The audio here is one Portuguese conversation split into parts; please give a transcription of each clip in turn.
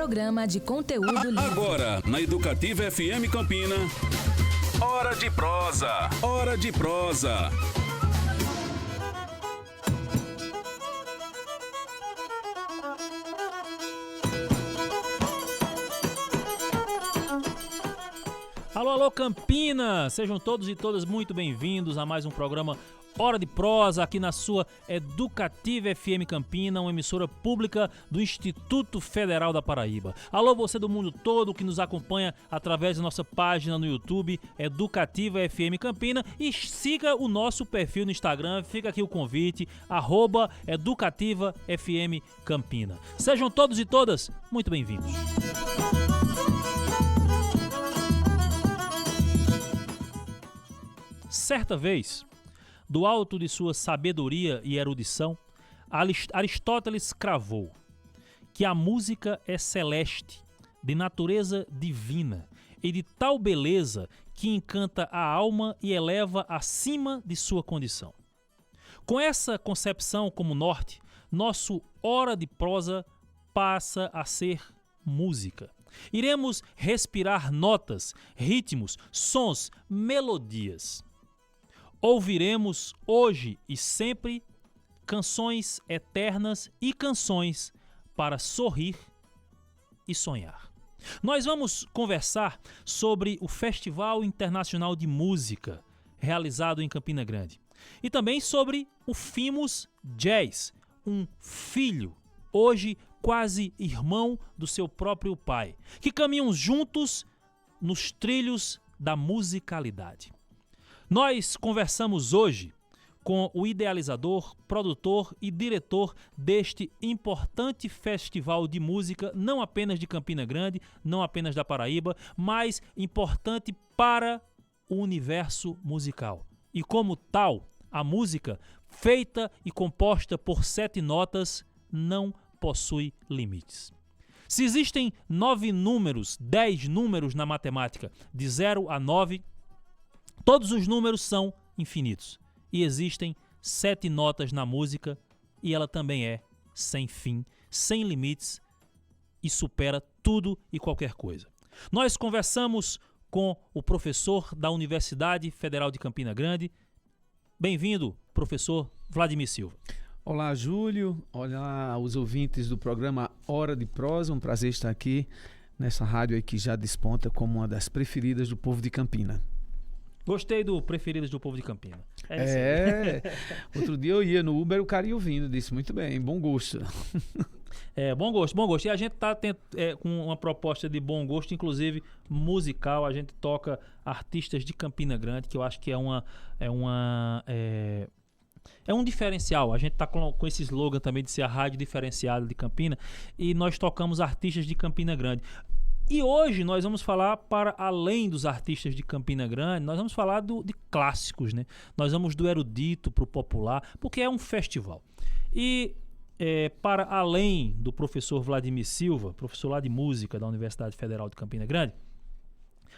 programa de conteúdo livre. Agora, na Educativa FM Campina, Hora de Prosa. Hora de Prosa. Alô, alô, Campina! Sejam todos e todas muito bem-vindos a mais um programa Hora de Prosa, aqui na sua Educativa FM Campina, uma emissora pública do Instituto Federal da Paraíba. Alô, você do mundo todo que nos acompanha através da nossa página no YouTube, Educativa FM Campina, e siga o nosso perfil no Instagram, fica aqui o convite, @Educativa FM Campina. Sejam todos e todas muito bem-vindos. Certa vez, do alto de sua sabedoria e erudição, Aristóteles cravou que a música é celeste, de natureza divina e de tal beleza que encanta a alma e eleva acima de sua condição. Com essa concepção como norte, nosso Hora de Prosa passa a ser música. Iremos respirar notas, ritmos, sons, melodias. Ouviremos hoje e sempre canções eternas e canções para sorrir e sonhar. Nós vamos conversar sobre o Festival Internacional de Música, realizado em Campina Grande, e também sobre o Fimos Jazz, um filho, hoje quase irmão do seu próprio pai, que caminham juntos nos trilhos da musicalidade. Nós conversamos hoje com o idealizador, produtor e diretor deste importante festival de música, não apenas de Campina Grande, não apenas da Paraíba, mas importante para o universo musical. E como tal, a música, feita e composta por 7 notas, não possui limites. Se existem 9 números, 10 números na matemática, de 0 a 9, todos os números são infinitos. E existem 7 notas na música e ela também é sem fim, sem limites e supera tudo e qualquer coisa. Nós conversamos com o professor da Universidade Federal de Campina Grande. Bem-vindo, professor Vladimir Silva. Olá, Júlio. Olá aos ouvintes do programa Hora de Prosa. Um prazer estar aqui nessa rádio aí que já desponta como uma das preferidas do povo de Campina. Gostei do Preferidos do Povo de Campina. Outro dia eu ia no Uber e o cara ia ouvindo, disse muito bem, bom gosto. Bom gosto, bom gosto. E a gente está com uma proposta de bom gosto, inclusive musical. A gente toca artistas de Campina Grande, que eu acho que é um diferencial. A gente está com esse slogan também de ser a rádio diferenciada de Campina, e nós tocamos artistas de Campina Grande. E hoje nós vamos falar, para além dos artistas de Campina Grande, nós vamos falar de clássicos, né? Nós vamos do erudito para o popular, porque é um festival. E para além do professor Vladimir Silva, professor lá de música da Universidade Federal de Campina Grande,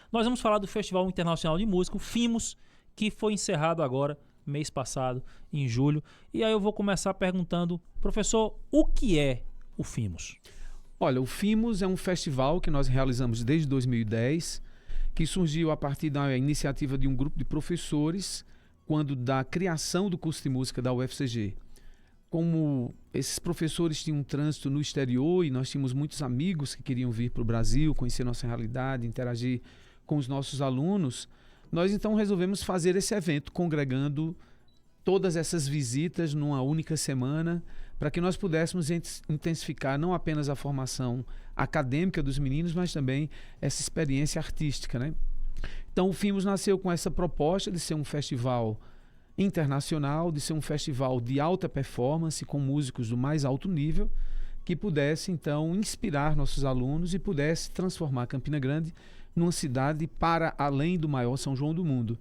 nós vamos falar do Festival Internacional de Música, o Fimos, que foi encerrado agora, mês passado, em julho. E aí eu vou começar perguntando, professor, o que é o Fimos? Olha, o Fimos é um festival que nós realizamos desde 2010, que surgiu a partir da iniciativa de um grupo de professores, quando da criação do curso de música da UFCG. Como esses professores tinham um trânsito no exterior e nós tínhamos muitos amigos que queriam vir para o Brasil, conhecer nossa realidade, interagir com os nossos alunos, nós então resolvemos fazer esse evento, congregando todas essas visitas numa única semana, para que nós pudéssemos intensificar não apenas a formação acadêmica dos meninos, mas também essa experiência artística, né? Então o Fimos nasceu com essa proposta de ser um festival internacional, de ser um festival de alta performance, com músicos do mais alto nível, que pudesse então inspirar nossos alunos e pudesse transformar Campina Grande numa cidade para além do maior São João do mundo.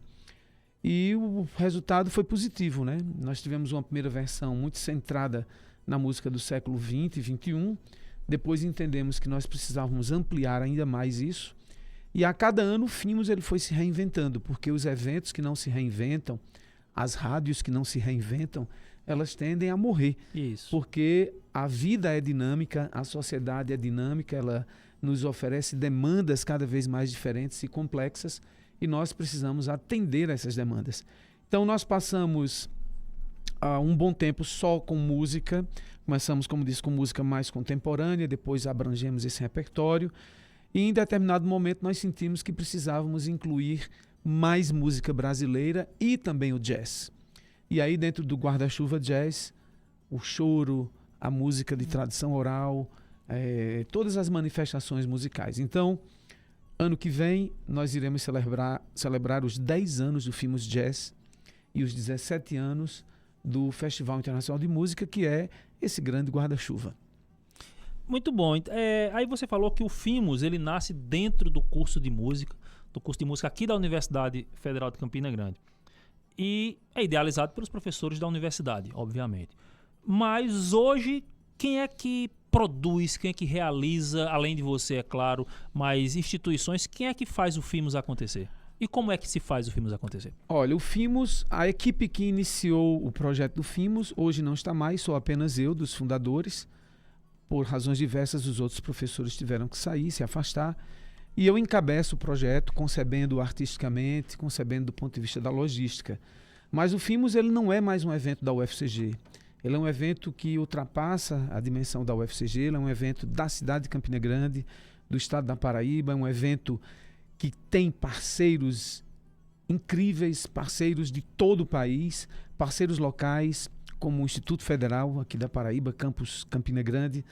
E o resultado foi positivo, né? Nós tivemos uma primeira versão muito centrada na música do século XX e XXI. Depois entendemos que nós precisávamos ampliar ainda mais isso. E a cada ano o Fimos ele foi se reinventando, porque os eventos que não se reinventam, as rádios que não se reinventam, elas tendem a morrer. Isso. Porque a vida é dinâmica, a sociedade é dinâmica, ela nos oferece demandas cada vez mais diferentes e complexas e nós precisamos atender a essas demandas. Então nós passamos um bom tempo só com música, começamos, como disse, com música mais contemporânea, depois abrangemos esse repertório e em determinado momento nós sentimos que precisávamos incluir mais música brasileira e também o jazz. E aí dentro do guarda-chuva jazz, o choro, a música de tradição oral, todas as manifestações musicais. Então, ano que vem, nós iremos celebrar os 10 anos do Fimos Jazz e os 17 anos do Festival Internacional de Música, que é esse grande guarda-chuva. Muito bom. Aí você falou que o Fimos, ele nasce dentro do curso de música aqui da Universidade Federal de Campina Grande. E é idealizado pelos professores da universidade, obviamente. Mas hoje, quem é que produz, quem é que realiza, além de você, é claro, mas instituições, quem é que faz o Fimos acontecer? E como é que se faz o Fimos acontecer? Olha, o Fimos, a equipe que iniciou o projeto do Fimos, hoje não está mais, sou apenas eu, dos fundadores. Por razões diversas, os outros professores tiveram que sair, se afastar. E eu encabeço o projeto, concebendo artisticamente, concebendo do ponto de vista da logística. Mas o Fimos, ele não é mais um evento da UFCG. Ele é um evento que ultrapassa a dimensão da UFCG, ele é um evento da cidade de Campina Grande, do estado da Paraíba, é um evento que tem parceiros incríveis, parceiros de todo o país, parceiros locais, como o Instituto Federal aqui da Paraíba, Campus Campina Grande,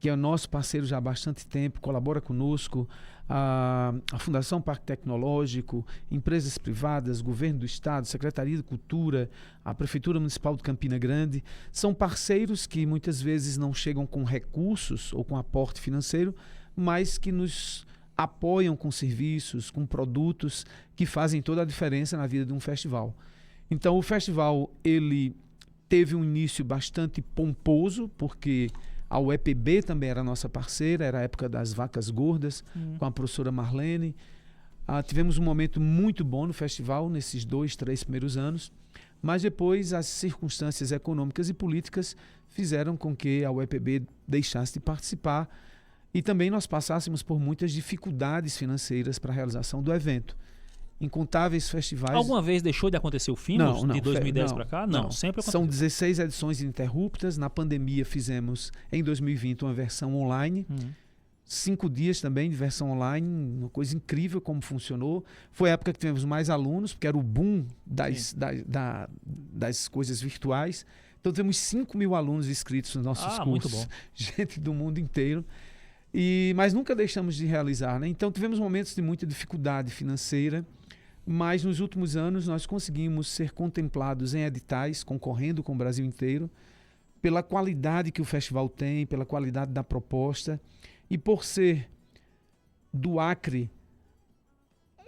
que é o nosso parceiro já há bastante tempo, colabora conosco, a Fundação Parque Tecnológico, empresas privadas, Governo do Estado, Secretaria de Cultura, a Prefeitura Municipal de Campina Grande, são parceiros que muitas vezes não chegam com recursos ou com aporte financeiro, mas que nos apoiam com serviços, com produtos que fazem toda a diferença na vida de um festival. Então o festival, ele teve um início bastante pomposo, porque a UEPB também era nossa parceira, era a época das vacas gordas, com a professora Marlene. Tivemos um momento muito bom no festival, nesses 2, 3 primeiros anos, mas depois as circunstâncias econômicas e políticas fizeram com que a UEPB deixasse de participar e também nós passássemos por muitas dificuldades financeiras para a realização do evento. Incontáveis festivais... Alguma vez deixou de acontecer o Fimos de 2010 para cá? Não, sempre aconteceu. São 16 edições ininterruptas. Na pandemia fizemos, em 2020, uma versão online. 5 dias também de versão online, uma coisa incrível como funcionou. Foi a época que tivemos mais alunos, porque era o boom das coisas virtuais. Então temos 5.000 alunos inscritos nos nossos cursos. Muito bom. Gente do mundo inteiro. Mas nunca deixamos de realizar, né? Então tivemos momentos de muita dificuldade financeira, mas nos últimos anos nós conseguimos ser contemplados em editais, concorrendo com o Brasil inteiro, pela qualidade que o festival tem, pela qualidade da proposta e por ser do Acre,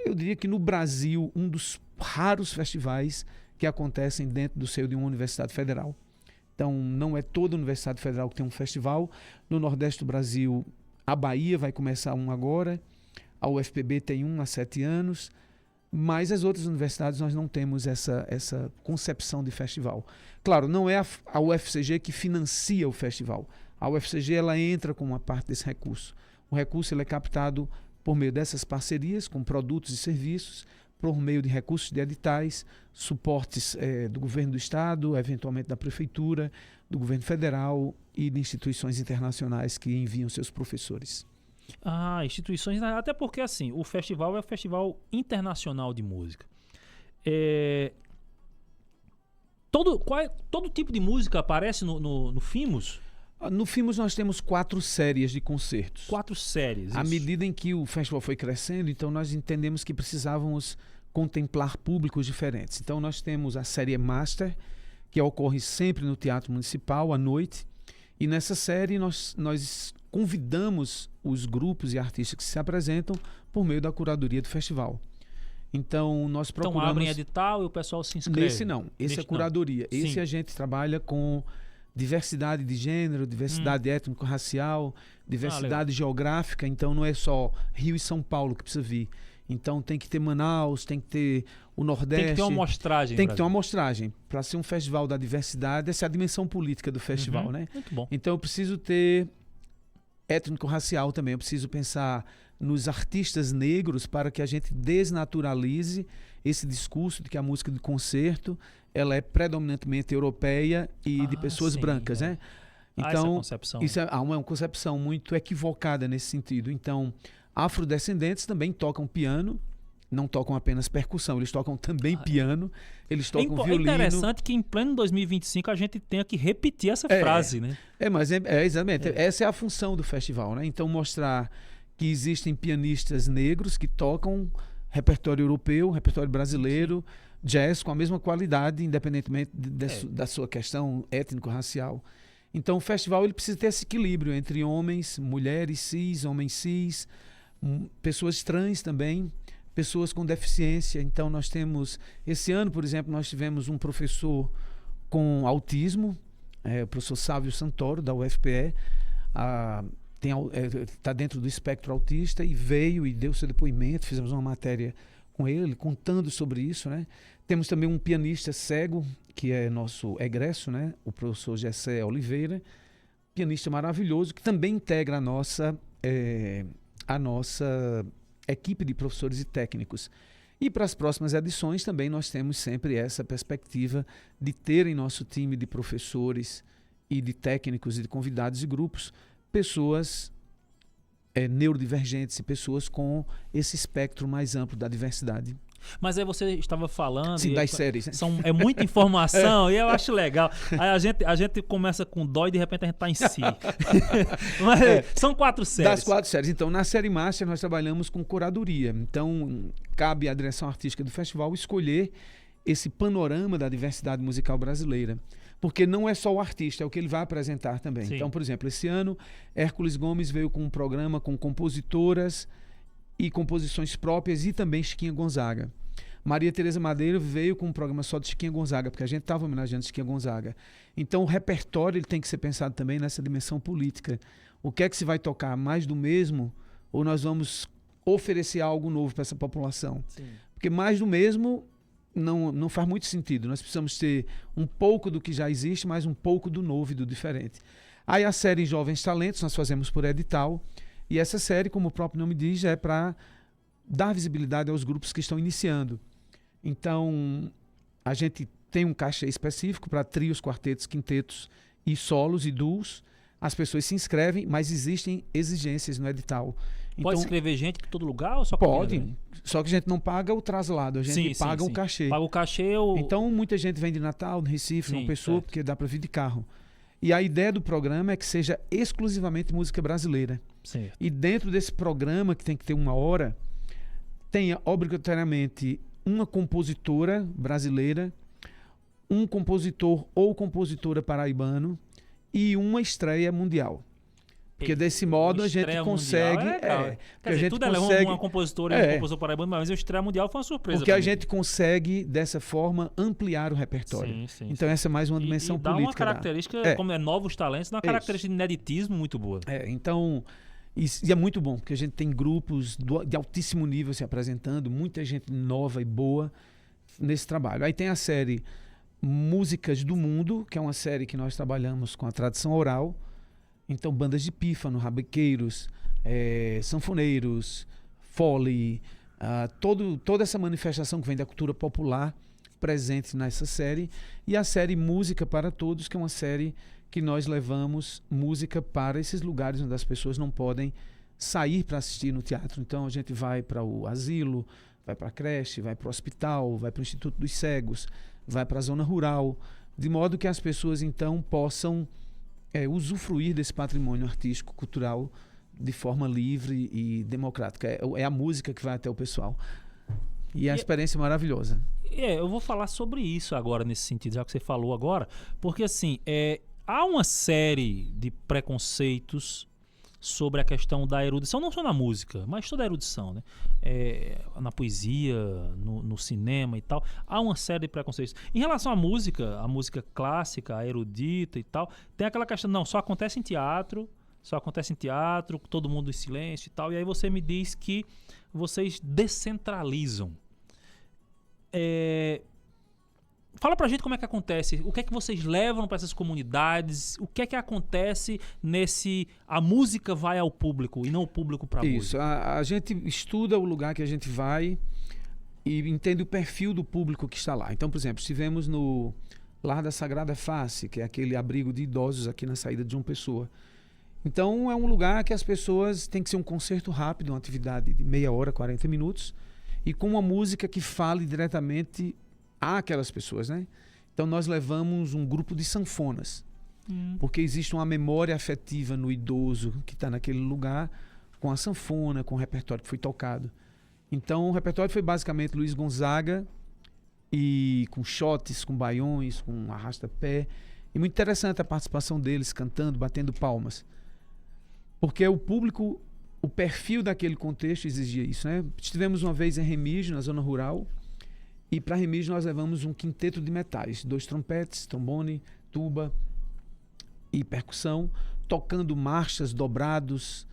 eu diria que no Brasil, um dos raros festivais que acontecem dentro do seio de uma universidade federal. Então não é toda universidade federal que tem um festival. No Nordeste do Brasil, a Bahia vai começar um agora, a UFPB tem um há 7 anos, mas as outras universidades nós não temos essa concepção de festival. Claro, não é a UFCG que financia o festival. A UFCG ela entra com uma parte desse recurso. O recurso ele é captado por meio dessas parcerias com produtos e serviços, por meio de recursos de editais, suportes do governo do estado, eventualmente da prefeitura, do governo federal e de instituições internacionais que enviam seus professores. Instituições, até porque assim, o festival é o Festival Internacional de Música. Todo tipo de música aparece no Fimos? No Fimos nós temos 4 séries de concertos. 4 séries. À medida em que o festival foi crescendo, então nós entendemos que precisávamos contemplar públicos diferentes. Então nós temos a série Master, que ocorre sempre no Teatro Municipal, à noite. E nessa série nós convidamos os grupos e artistas que se apresentam por meio da curadoria do festival. Então nós procuramos... Então abrem edital e o pessoal se inscreve? Nesse não, esse é curadoria. Sim. Esse a gente trabalha com diversidade de gênero, diversidade étnico-racial, diversidade geográfica. Então não é só Rio e São Paulo que precisa vir. Então tem que ter Manaus, tem que ter o Nordeste. Tem que ter uma amostragem. Tem que ter uma amostragem. Para ser um festival da diversidade, essa é a dimensão política do festival, né? Muito bom. Então eu preciso ter étnico-racial também. Eu preciso pensar nos artistas negros para que a gente desnaturalize esse discurso de que a música de concerto ela é predominantemente europeia e de pessoas brancas, né? Então, essa concepção. Isso há uma concepção muito equivocada nesse sentido. Então, afrodescendentes também tocam piano, não tocam apenas percussão, eles tocam também piano, eles tocam violino. É interessante que em pleno 2025 a gente tenha que repetir essa frase, né? Mas exatamente. Essa é a função do festival, né? Então, mostrar que existem pianistas negros que tocam repertório europeu, repertório brasileiro, jazz com a mesma qualidade, independentemente da sua questão étnico-racial. Então, o festival ele precisa ter esse equilíbrio entre homens, mulheres cis, homens cis, pessoas trans também, pessoas com deficiência. Então, nós temos... Esse ano, por exemplo, nós tivemos um professor com autismo, o professor Sávio Santoro, da UFPE, está dentro do espectro autista e veio e deu seu depoimento, fizemos uma matéria com ele, contando sobre isso, né? Temos também um pianista cego, que é nosso egresso, né? O professor Gessé Oliveira, pianista maravilhoso, que também integra a nossa equipe de professores e técnicos. E para as próximas edições também nós temos sempre essa perspectiva de ter em nosso time de professores e de técnicos e de convidados e grupos pessoas neurodivergentes e pessoas com esse espectro mais amplo da diversidade. Mas aí você estava falando... Sim, das séries. Né? É muita informação e eu acho legal. Aí a gente começa com dó e de repente a gente está em si. Mas são 4 séries. Das 4 séries. Então, na série Master nós trabalhamos com curadoria. Então, cabe à direção artística do festival escolher esse panorama da diversidade musical brasileira. Porque não é só o artista, é o que ele vai apresentar também. Sim. Então, por exemplo, esse ano, Hércules Gomes veio com um programa com compositoras e composições próprias e também Chiquinha Gonzaga. Maria Tereza Madeira veio com um programa só de Chiquinha Gonzaga, porque a gente estava homenageando Chiquinha Gonzaga. Então, o repertório ele tem que ser pensado também nessa dimensão política. O que é que se vai tocar? Mais do mesmo? Ou nós vamos oferecer algo novo para essa população? Sim. Porque mais do mesmo... Não faz muito sentido. Nós precisamos ter um pouco do que já existe, mas um pouco do novo e do diferente. Aí a série Jovens Talentos nós fazemos por edital. E essa série, como o próprio nome diz, é para dar visibilidade aos grupos que estão iniciando. Então, a gente tem um cachê específico para trios, quartetos, quintetos e solos e duos. As pessoas se inscrevem, mas existem exigências no edital. Pode escrever gente de todo lugar ou só pode, só que a gente não paga o traslado, a gente paga o cachê. Paga o cachê Então, muita gente vem de Natal, de Recife, João Pessoa, porque dá para vir de carro. E a ideia do programa é que seja exclusivamente música brasileira. Certo. E dentro desse programa, que tem que ter 1 hora, tenha obrigatoriamente uma compositora brasileira, um compositor ou compositora paraibano e uma estreia mundial. Porque desse modo a gente consegue... Quer dizer, tudo consegue, uma compositora e um compositor paraibano, mas a estreia mundial foi uma surpresa. Porque a gente consegue, dessa forma, ampliar o repertório. Sim. Então essa é mais uma dimensão política. Dá uma característica, como novos talentos, uma característica de ineditismo muito boa. Então... E é muito bom, porque a gente tem grupos de altíssimo nível se apresentando, muita gente nova e boa nesse trabalho. Aí tem a série Músicas do Mundo, que é uma série que nós trabalhamos com a tradição oral. Então, bandas de pífano, rabequeiros, sanfoneiros, fole, toda essa manifestação que vem da cultura popular presente nessa série. E a série Música para Todos, que é uma série que nós levamos música para esses lugares onde as pessoas não podem sair para assistir no teatro. Então, a gente vai para o asilo, vai para a creche, vai para o hospital, vai para o Instituto dos Cegos, vai para a zona rural, de modo que as pessoas, então, possam usufruir desse patrimônio artístico, cultural, de forma livre e democrática. É a música que vai até o pessoal. E a experiência é maravilhosa. Eu vou falar sobre isso agora, nesse sentido, já que você falou agora, porque assim, há uma série de preconceitos sobre a questão da erudição, não só na música, mas toda a erudição, né? Na poesia, no cinema e tal, há uma série de preconceitos. Em relação à música, a música clássica, a erudita e tal, tem aquela questão, não, só acontece em teatro, todo mundo em silêncio e tal, e aí você me diz que vocês descentralizam. Fala pra gente como é que acontece, o que é que vocês levam para essas comunidades, o que é que acontece a música vai ao público e não o público para a música. Isso, a gente estuda o lugar que a gente vai e entende o perfil do público que está lá. Então, por exemplo, estivemos no Lar da Sagrada Face, que é aquele abrigo de idosos aqui na saída de João Pessoa. Então, é um lugar que as pessoas tem que ser um concerto rápido, uma atividade de meia hora, 40 minutos, e com uma música que fale diretamente àquelas pessoas, né? Então, nós levamos um grupo de sanfonas, porque existe uma memória afetiva no idoso que está naquele lugar com a sanfona, com o repertório que foi tocado. Então, o repertório foi basicamente Luiz Gonzaga, e com shotes, com baiões, com arrasta-pé. E muito interessante a participação deles cantando, batendo palmas. Porque o público, o perfil daquele contexto exigia isso, né? Estivemos uma vez em Remígio, na zona rural, e para Remígio nós levamos um quinteto de metais, 2 trompetes, trombone, tuba e percussão, tocando marchas, dobrados,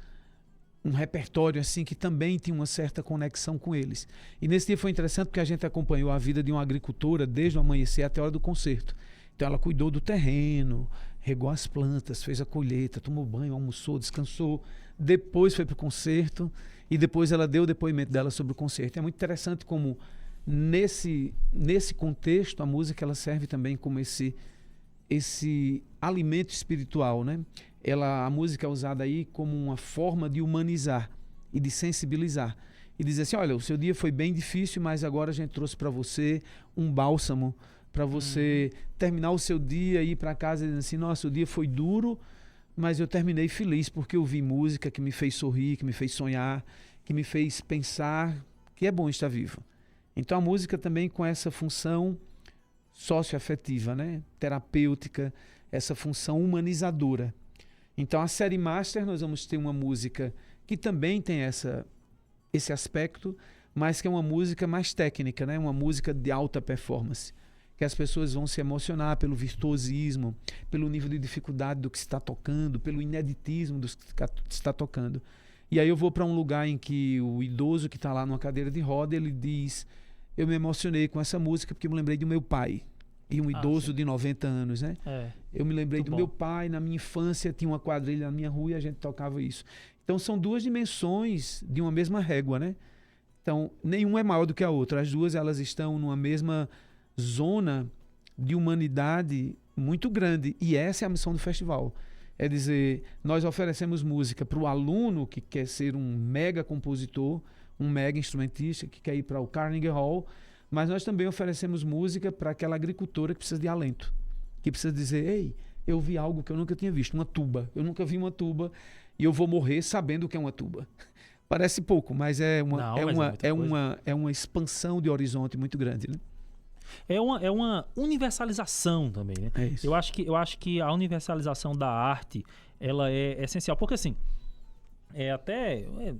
um repertório assim que também tinha uma certa conexão com eles. E nesse dia foi interessante porque a gente acompanhou a vida de uma agricultora desde o amanhecer até a hora do concerto. Então ela cuidou do terreno, regou as plantas, fez a colheita, tomou banho, almoçou, descansou, depois foi para o concerto e depois ela deu o depoimento dela sobre o concerto. É muito interessante como nesse contexto a música ela serve também como esse alimento espiritual, né? A música é usada aí como uma forma de humanizar e de sensibilizar. E dizer assim, olha, o seu dia foi bem difícil, mas agora a gente trouxe para você um bálsamo para você terminar o seu dia e ir para casa dizendo assim, nossa, o dia foi duro, mas eu terminei feliz porque eu vi música que me fez sorrir, que me fez sonhar, que me fez pensar que é bom estar vivo. Então a música também com essa função socioafetiva, né? Terapêutica, essa função humanizadora. Então, a série Master, nós vamos ter uma música que também tem esse aspecto, mas que é uma música mais técnica, né? Uma música de alta performance, que as pessoas vão se emocionar pelo virtuosismo, pelo nível de dificuldade do que se está tocando, pelo ineditismo do que se está tocando. E aí eu vou para um lugar em que o idoso que está lá numa cadeira de roda, ele diz, eu me emocionei com essa música porque eu me lembrei do meu pai. E um idoso de 90 anos, né? Eu me lembrei do meu pai, na minha infância tinha uma quadrilha na minha rua e a gente tocava isso. Então são duas dimensões de uma mesma régua, né? Então nenhuma é maior do que a outra. As duas elas estão numa mesma zona de humanidade muito grande. E essa é a missão do festival. É dizer, nós oferecemos música para o aluno que quer ser um mega compositor, um mega instrumentista, que quer ir para o Carnegie Hall, mas nós também oferecemos música para aquela agricultora que precisa de alento, que precisa dizer, ei, eu vi algo que eu nunca tinha visto, uma tuba. Eu nunca vi uma tuba e eu vou morrer sabendo o que é uma tuba. Parece pouco, mas é uma expansão de horizonte muito grande, né? É uma universalização também, né? É isso. Eu acho que a universalização da arte, ela é essencial, porque assim,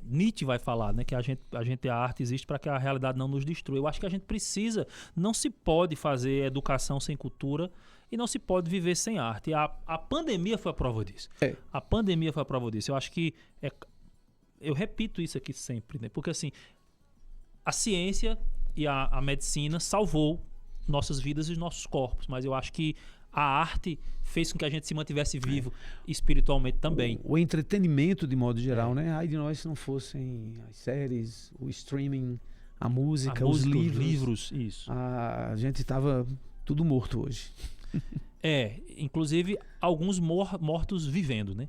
Nietzsche vai falar, né, que a arte existe para que a realidade não nos destrua. Eu acho que a gente precisa, não se pode fazer educação sem cultura e não se pode viver sem arte. A pandemia foi a prova disso. A pandemia foi a prova disso. Eu acho que eu repito isso aqui sempre, né? Porque assim, a ciência e a medicina salvou nossas vidas e nossos corpos, mas eu acho que a arte fez com que a gente se mantivesse vivo espiritualmente também. O entretenimento, de modo geral, né? Ai de nós se não fossem as séries, o streaming, a música, os livros. Isso. A gente estava tudo morto hoje. Inclusive alguns mortos vivendo, né?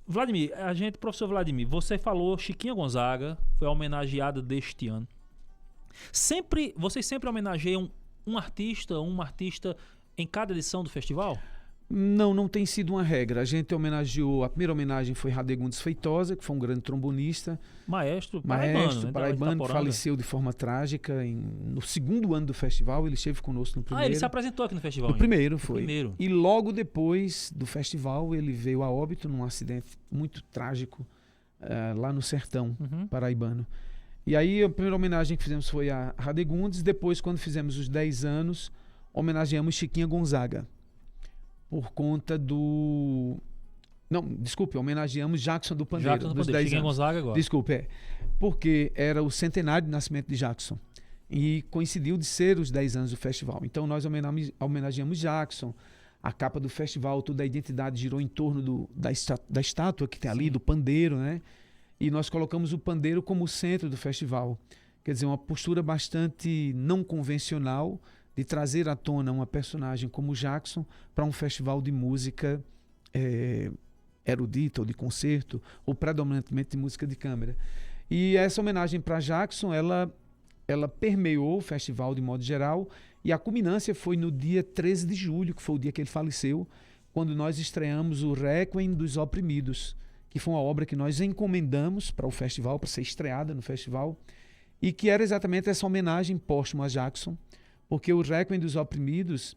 Vladimir, professor Vladimir, você falou Chiquinha Gonzaga, foi homenageada deste ano. Vocês sempre homenageiam uma artista em cada edição do festival? Não tem sido uma regra. A gente homenageou, a primeira homenagem foi Radegundes Feitosa, que foi um grande trombonista. Maestro paraibano, que faleceu de forma trágica no segundo ano do festival. Ele esteve conosco no primeiro. Ele se apresentou aqui no festival? No primeiro, foi. Primeiro. E logo depois do festival, ele veio a óbito num acidente muito trágico lá no sertão paraibano. E aí a primeira homenagem que fizemos foi a Radegundes. Depois, quando fizemos os 10 anos, homenageamos Chiquinha Gonzaga, por conta Não, desculpe, homenageamos Jackson do Pandeiro. Jackson do dos Pandeiro. 10 Cheguei em anos. Gonzaga agora. Desculpe, porque era o centenário de nascimento de Jackson. E coincidiu de ser os 10 anos do festival. Então nós homenageamos Jackson. A capa do festival, toda a identidade girou em torno da estátua que tem ali, Sim. do pandeiro, né? E nós colocamos o pandeiro como centro do festival. Quer dizer, uma postura bastante não convencional de trazer à tona uma personagem como Jackson para um festival de música erudita ou de concerto, ou predominantemente de música de câmara. E essa homenagem para Jackson, ela permeou o festival de modo geral, e a culminância foi no dia 13 de julho, que foi o dia que ele faleceu, quando nós estreamos o Requiem dos Oprimidos, que foi uma obra que nós encomendamos para o festival, para ser estreada no festival, e que era exatamente essa homenagem póstuma a Jackson, porque o Requiem dos Oprimidos,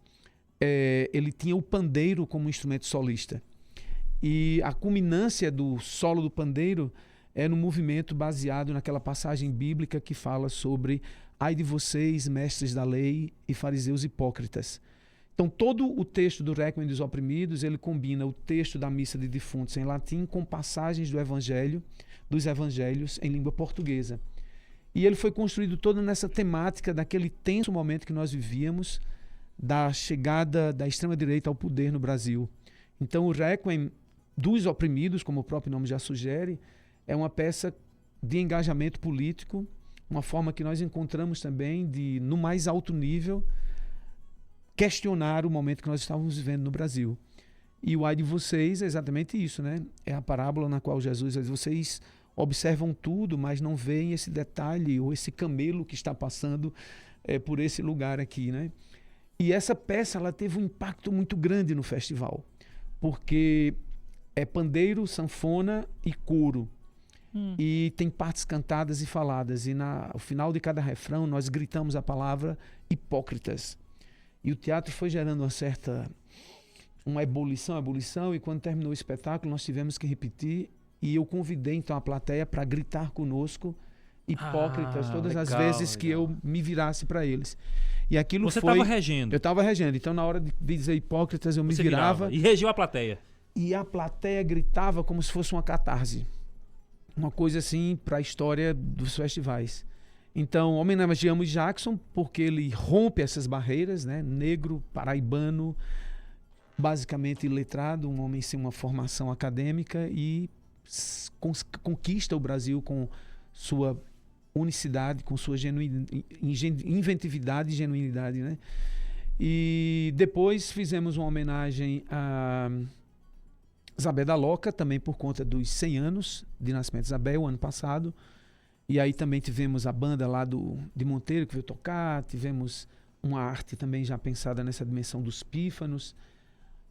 ele tinha o pandeiro como instrumento solista. E a culminância do solo do pandeiro é no movimento baseado naquela passagem bíblica que fala sobre ai de vocês, mestres da lei e fariseus hipócritas. Então, todo o texto do Requiem dos Oprimidos, ele combina o texto da Missa de Defuntos em latim com passagens dos evangelhos em língua portuguesa. E ele foi construído todo nessa temática daquele tenso momento que nós vivíamos, da chegada da extrema-direita ao poder no Brasil. Então, o Requiem dos Oprimidos, como o próprio nome já sugere, é uma peça de engajamento político, uma forma que nós encontramos também de, no mais alto nível, questionar o momento que nós estávamos vivendo no Brasil. E o ai de vocês é exatamente isso, né? É a parábola na qual Jesus diz: vocês observam tudo, mas não veem esse detalhe ou esse camelo que está passando por esse lugar aqui, né? E essa peça, ela teve um impacto muito grande no festival, porque é pandeiro, sanfona e coro. E tem partes cantadas e faladas, e ao final de cada refrão nós gritamos a palavra hipócritas. E o teatro foi gerando uma ebulição, e quando terminou o espetáculo nós tivemos que repetir, e eu convidei então a plateia para gritar conosco hipócritas todas as vezes que eu me virasse para eles. E aquilo Você estava regendo. Eu estava regendo, então na hora de dizer hipócritas eu me virava. E regiu a plateia. E a plateia gritava como se fosse uma catarse. Uma coisa assim para a história dos festivais. Então, homenageamos Jackson porque ele rompe essas barreiras, né? Negro, paraibano, basicamente iletrado, um homem sem uma formação acadêmica, e conquista o Brasil com sua unicidade, com sua inventividade e genuinidade, né? E depois fizemos uma homenagem a Zabé da Loca, também por conta dos 100 anos de nascimento de Zabé, o ano passado. E aí também tivemos a banda lá de Monteiro que veio tocar, tivemos uma arte também já pensada nessa dimensão dos pífanos.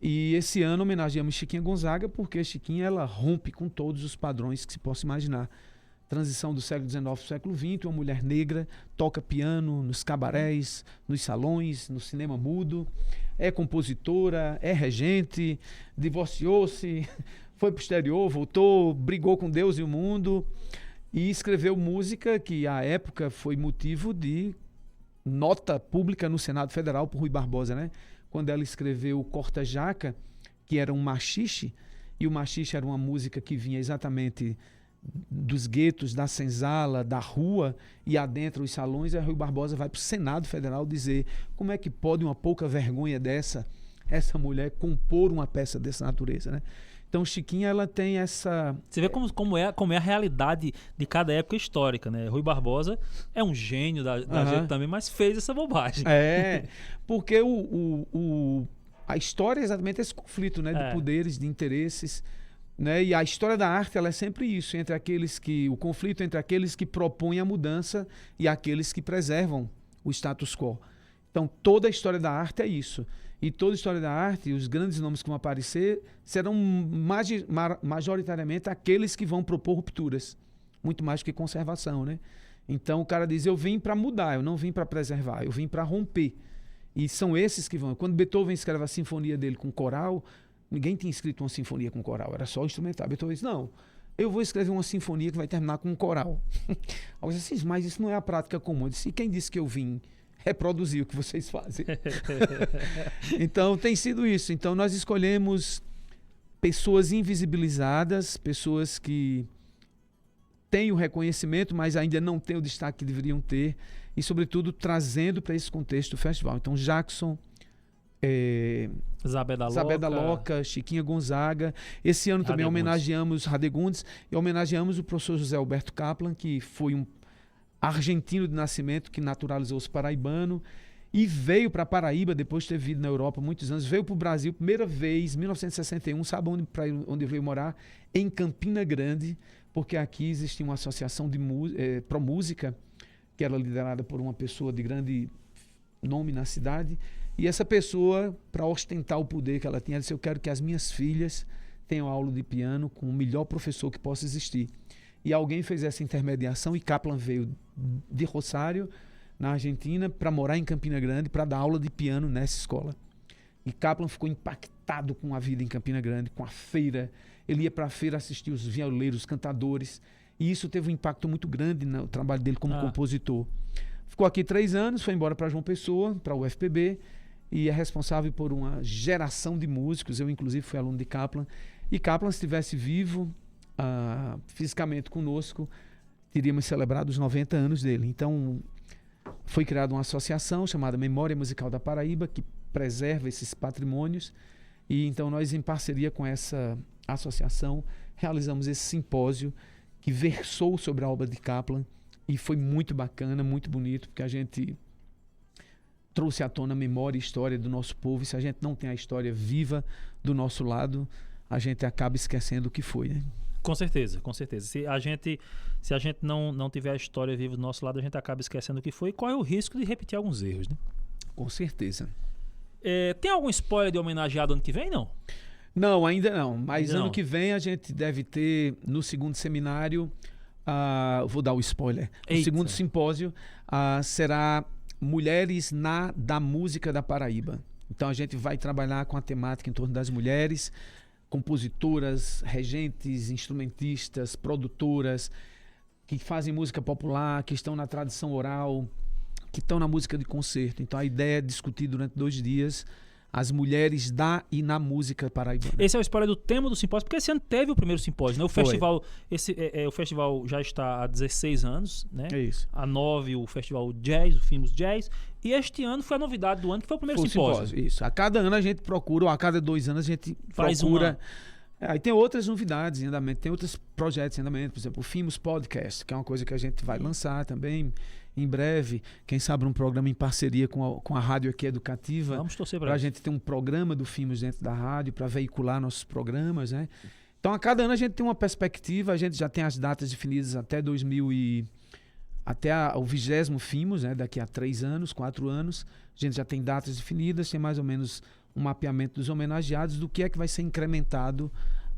E esse ano homenageamos Chiquinha Gonzaga, porque Chiquinha, ela rompe com todos os padrões que se possa imaginar. Transição do século XIX para o século XX, uma mulher negra, toca piano nos cabarés, nos salões, no cinema mudo, é compositora, é regente, divorciou-se, foi para o exterior, voltou, brigou com Deus e o mundo e escreveu música que à época foi motivo de nota pública no Senado Federal por Rui Barbosa, né? Quando ela escreveu o Corta Jaca, que era um machixe, e o machixe era uma música que vinha exatamente dos guetos, da senzala, da rua, e adentra os salões, e a Rui Barbosa vai para o Senado Federal dizer como é que pode uma pouca vergonha essa mulher compor uma peça dessa natureza, né? Então Chiquinha, ela tem essa... Você vê como é a realidade de cada época histórica, né? Rui Barbosa é um gênio da gente também, mas fez essa bobagem. Porque a história é exatamente esse conflito, né? De poderes, de interesses, né? E a história da arte, ela é sempre isso, o conflito entre aqueles que propõem a mudança e aqueles que preservam o status quo. Então, toda a história da arte é isso. E toda a história da arte, os grandes nomes que vão aparecer, serão majoritariamente aqueles que vão propor rupturas, muito mais do que conservação, né? Então, o cara diz, eu vim para mudar, eu não vim para preservar, eu vim para romper. E são esses que vão. Quando Beethoven escreve a sinfonia dele com coral, ninguém tinha escrito uma sinfonia com coral, era só instrumental. Beethoven disse, não, eu vou escrever uma sinfonia que vai terminar com um coral. Eu disse, assim, mas isso não é a prática comum. Eu disse, e quem disse que eu vim reproduzir o que vocês fazem? Então, tem sido isso. Então, nós escolhemos pessoas invisibilizadas, pessoas que têm o reconhecimento, mas ainda não têm o destaque que deveriam ter, e, sobretudo, trazendo para esse contexto o festival. Então, Jackson, Zabé da Loca, Chiquinha Gonzaga. Esse ano também homenageamos Radegundes e homenageamos o professor José Alberto Kaplan, que foi um argentino de nascimento que naturalizou-se paraibano e veio para Paraíba depois de ter vivido na Europa há muitos anos. Veio para o Brasil, primeira vez, em 1961, sabe onde veio morar? Em Campina Grande, porque aqui existia uma associação de pró-música, que era liderada por uma pessoa de grande nome na cidade. E essa pessoa, para ostentar o poder que ela tinha, disse: eu quero que as minhas filhas tenham aula de piano com o melhor professor que possa existir. E alguém fez essa intermediação e Kaplan veio de Rosário, na Argentina, para morar em Campina Grande, para dar aula de piano nessa escola. E Kaplan ficou impactado com a vida em Campina Grande, com a feira. Ele ia para a feira assistir os violeiros, os cantadores. E isso teve um impacto muito grande no trabalho dele como compositor. Ficou aqui 3 anos, foi embora para João Pessoa, para o UFPB, e é responsável por uma geração de músicos. Eu, inclusive, fui aluno de Kaplan. E Kaplan, se estivesse vivo, fisicamente conosco, teríamos celebrado os 90 anos dele. Então, foi criada uma associação chamada Memória Musical da Paraíba, que preserva esses patrimônios. E então nós, em parceria com essa associação, realizamos esse simpósio que versou sobre a obra de Kaplan, e foi muito bacana, muito bonito, porque a gente trouxe à tona a memória e história do nosso povo. E se a gente não tem a história viva do nosso lado, a gente acaba esquecendo o que foi, né? Com certeza, com certeza. Se a gente não tiver a história viva do nosso lado, a gente acaba esquecendo o que foi, e corre o risco de repetir alguns erros, né? Com certeza. Tem algum spoiler de homenageado ano que vem, não? Não, ainda não. Mas Ainda ano não. que vem a gente deve ter, no segundo seminário, vou dar o spoiler. No Eita. segundo simpósio será Mulheres da Música da Paraíba. Então a gente vai trabalhar com a temática em torno das mulheres, compositoras, regentes, instrumentistas, produtoras, que fazem música popular, que estão na tradição oral, que estão na música de concerto. Então a ideia é discutir durante 2 dias as mulheres da e na música paraibana. Esse é o spoiler do tema do simpósio, porque esse ano teve o primeiro simpósio, né? O Foi. festival, o festival já está há 16 anos, né? É isso. Há 9 o festival Jazz, o Fimos Jazz, e este ano foi a novidade do ano, que foi o primeiro Foi o simpósio. Isso. A cada ano a gente procura, ou a cada 2 anos a gente Faz procura. Aí tem outras novidades em andamento, tem outros projetos em andamento, por exemplo, o Fimos Podcast, que é uma coisa que a gente vai lançar também em breve. Quem sabe um programa em parceria com a rádio aqui educativa. Vamos torcer para para a isso. gente ter um programa do Fimos dentro da rádio, para veicular nossos programas, né? Então, a cada ano a gente tem uma perspectiva, a gente já tem as datas definidas até o 20º Fimos, né? Daqui a 3 anos, 4 anos, a gente já tem datas definidas, tem mais ou menos um mapeamento dos homenageados, do que é que vai ser incrementado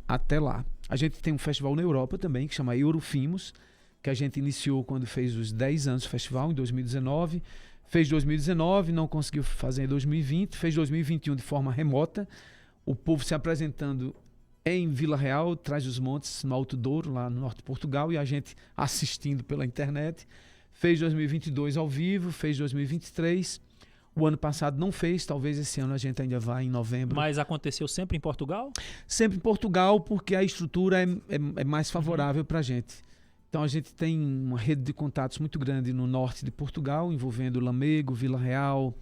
até lá. A gente tem um festival na Europa também, que chama Eurofimos, que a gente iniciou quando fez os 10 anos do festival, em 2019. Fez 2019, não conseguiu fazer em 2020, fez 2021 de forma remota. O povo se apresentando em Vila Real, Trás-os-Montes, no Alto Douro, lá no norte de Portugal, e a gente assistindo pela internet. Fez 2022 ao vivo, fez 2023. O ano passado não fez, talvez esse ano a gente ainda vá em novembro. Mas aconteceu sempre em Portugal? Sempre em Portugal, porque a estrutura é mais favorável para a gente. Então a gente tem uma rede de contatos muito grande no norte de Portugal, envolvendo Lamego, Vila Real,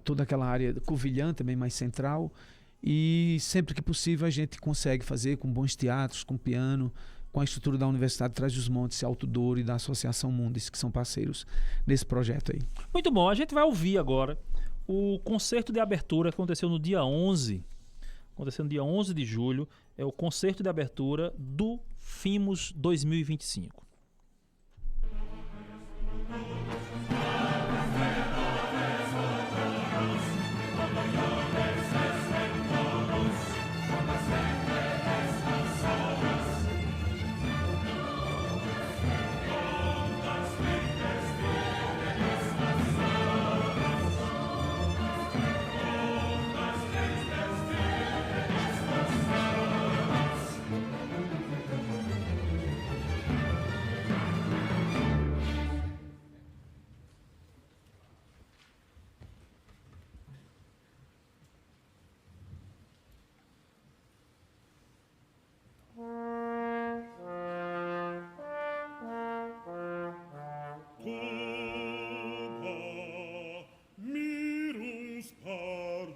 toda aquela área de Covilhã, também mais central. E sempre que possível a gente consegue fazer com bons teatros, com piano, com a estrutura da Universidade de Trás-os-Montes, Alto Douro e da Associação Mundis, que são parceiros nesse projeto aí. Muito bom, a gente vai ouvir agora o concerto de abertura que aconteceu no dia 11. Aconteceu no dia 11 de julho, é o concerto de abertura do Fimos 2025.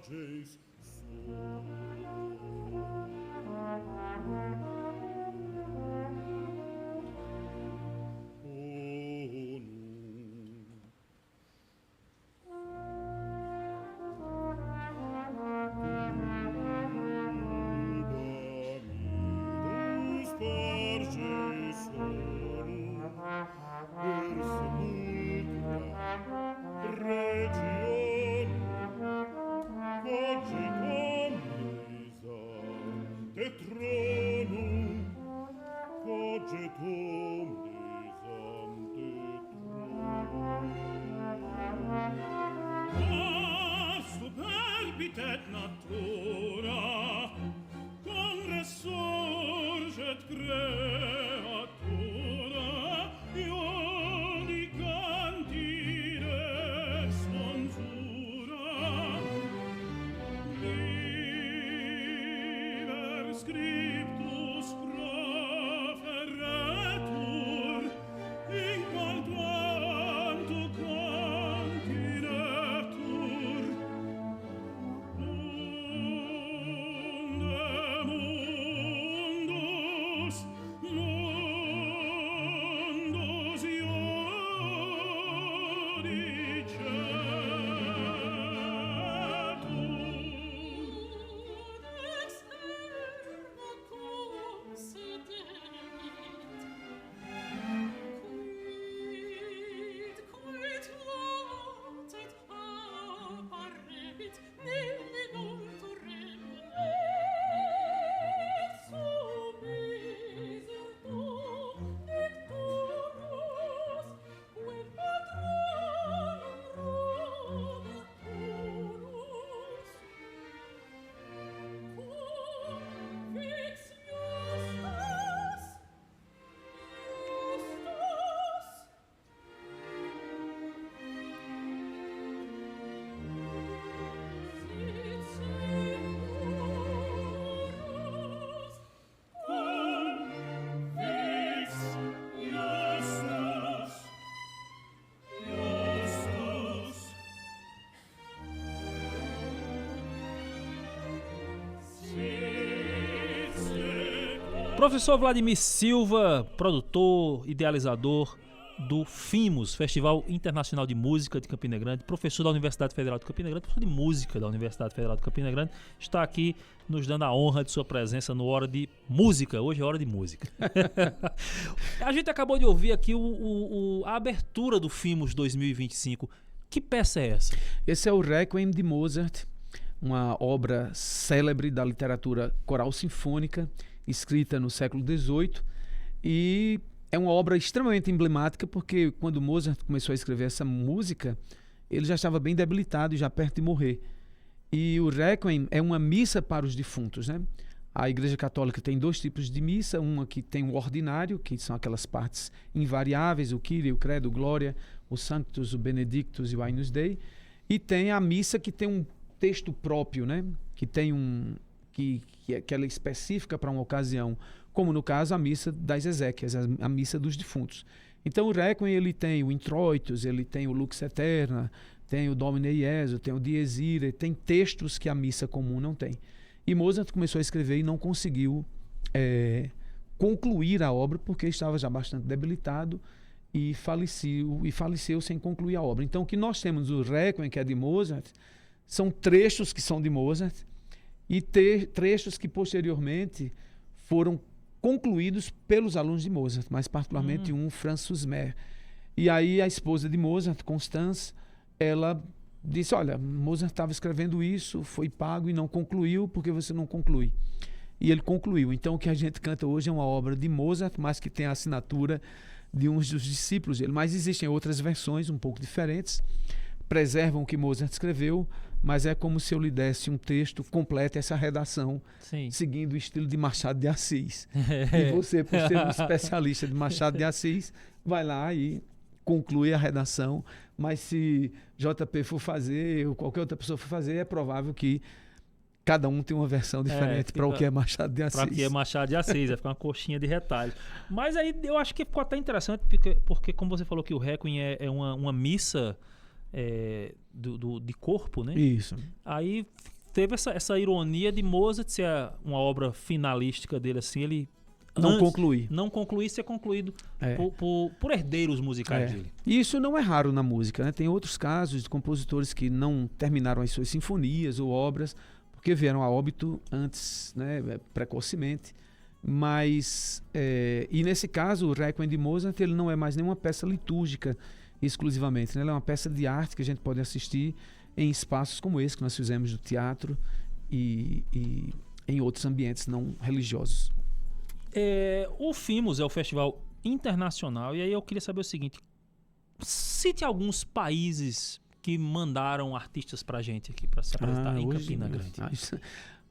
Porges et natura con resurget creatura ioni cantire sponsura liber scriptus proferetur in quanto continetur Professor Vladimir Silva, produtor, idealizador do FIMUS, Festival Internacional de Música de Campina Grande, professor da Universidade Federal de Campina Grande, professor de música da Universidade Federal de Campina Grande, está aqui nos dando a honra de sua presença no Hora de Música. Hoje é Hora de Música. A gente acabou de ouvir aqui a abertura do FIMUS 2025. Que peça é essa? Esse é o Requiem de Mozart, uma obra célebre da literatura coral sinfônica, escrita no século XVIII, e é uma obra extremamente emblemática porque quando Mozart começou a escrever essa música, ele já estava bem debilitado e já perto de morrer. E o Requiem é uma missa para os defuntos, né? A Igreja Católica tem dois tipos de missa, uma que tem o ordinário, que são aquelas partes invariáveis, o Kyrie, o Credo, o Glória, o Sanctus, o Benedictus e o Agnus Dei, e tem a missa que tem um texto próprio, né? Que tem que ela é específica para uma ocasião, como no caso a missa das Exéquias, a missa dos defuntos. Então o Requiem ele tem o Introitus, ele tem o Lux Aeterna, tem o Domine Iesu, tem o Dies Irae, tem textos que a missa comum não tem. E Mozart começou a escrever e não conseguiu concluir a obra porque estava já bastante debilitado e faleceu sem concluir a obra. Então o que nós temos o Requiem, que é de Mozart, são trechos que são de Mozart, e trechos que posteriormente foram concluídos pelos alunos de Mozart, mais particularmente um Franz Susmer. E aí a esposa de Mozart, Constance, ela disse, olha, Mozart estava escrevendo isso, foi pago e não concluiu, porque você não conclui? E ele concluiu. Então o que a gente canta hoje é uma obra de Mozart, mas que tem a assinatura de uns dos discípulos dele. Mas existem outras versões um pouco diferentes, preservam o que Mozart escreveu, mas é como se eu lhe desse um texto completo, essa redação, Sim. seguindo o estilo de Machado de Assis. E você, por ser um especialista de Machado de Assis, vai lá e conclui a redação, mas se JP for fazer, ou qualquer outra pessoa for fazer, é provável que cada um tem uma versão diferente para o que é Machado de Assis. Para o que é Machado de Assis, vai ficar uma coxinha de retalhos. Mas aí eu acho que ficou até interessante, porque como você falou que o Requiem é uma missa de corpo, né? Isso. Aí teve essa ironia de Mozart ser uma obra finalística dele, assim, ele Não antes concluir. não concluir, ser concluído É. por herdeiros musicais É. dele. E isso não é raro na música, né? Tem outros casos de compositores que não terminaram as suas sinfonias ou obras porque vieram a óbito antes, né, precocemente. Mas, e nesse caso, o Requiem de Mozart, ele não é mais nenhuma peça litúrgica exclusivamente, né? Ele é uma peça de arte que a gente pode assistir em espaços como esse que nós fizemos do teatro e em outros ambientes não religiosos. O FIMOS é o Festival Internacional, e aí eu queria saber o seguinte: cite alguns países que mandaram artistas pra gente aqui pra se apresentar em hoje, Campina Grande.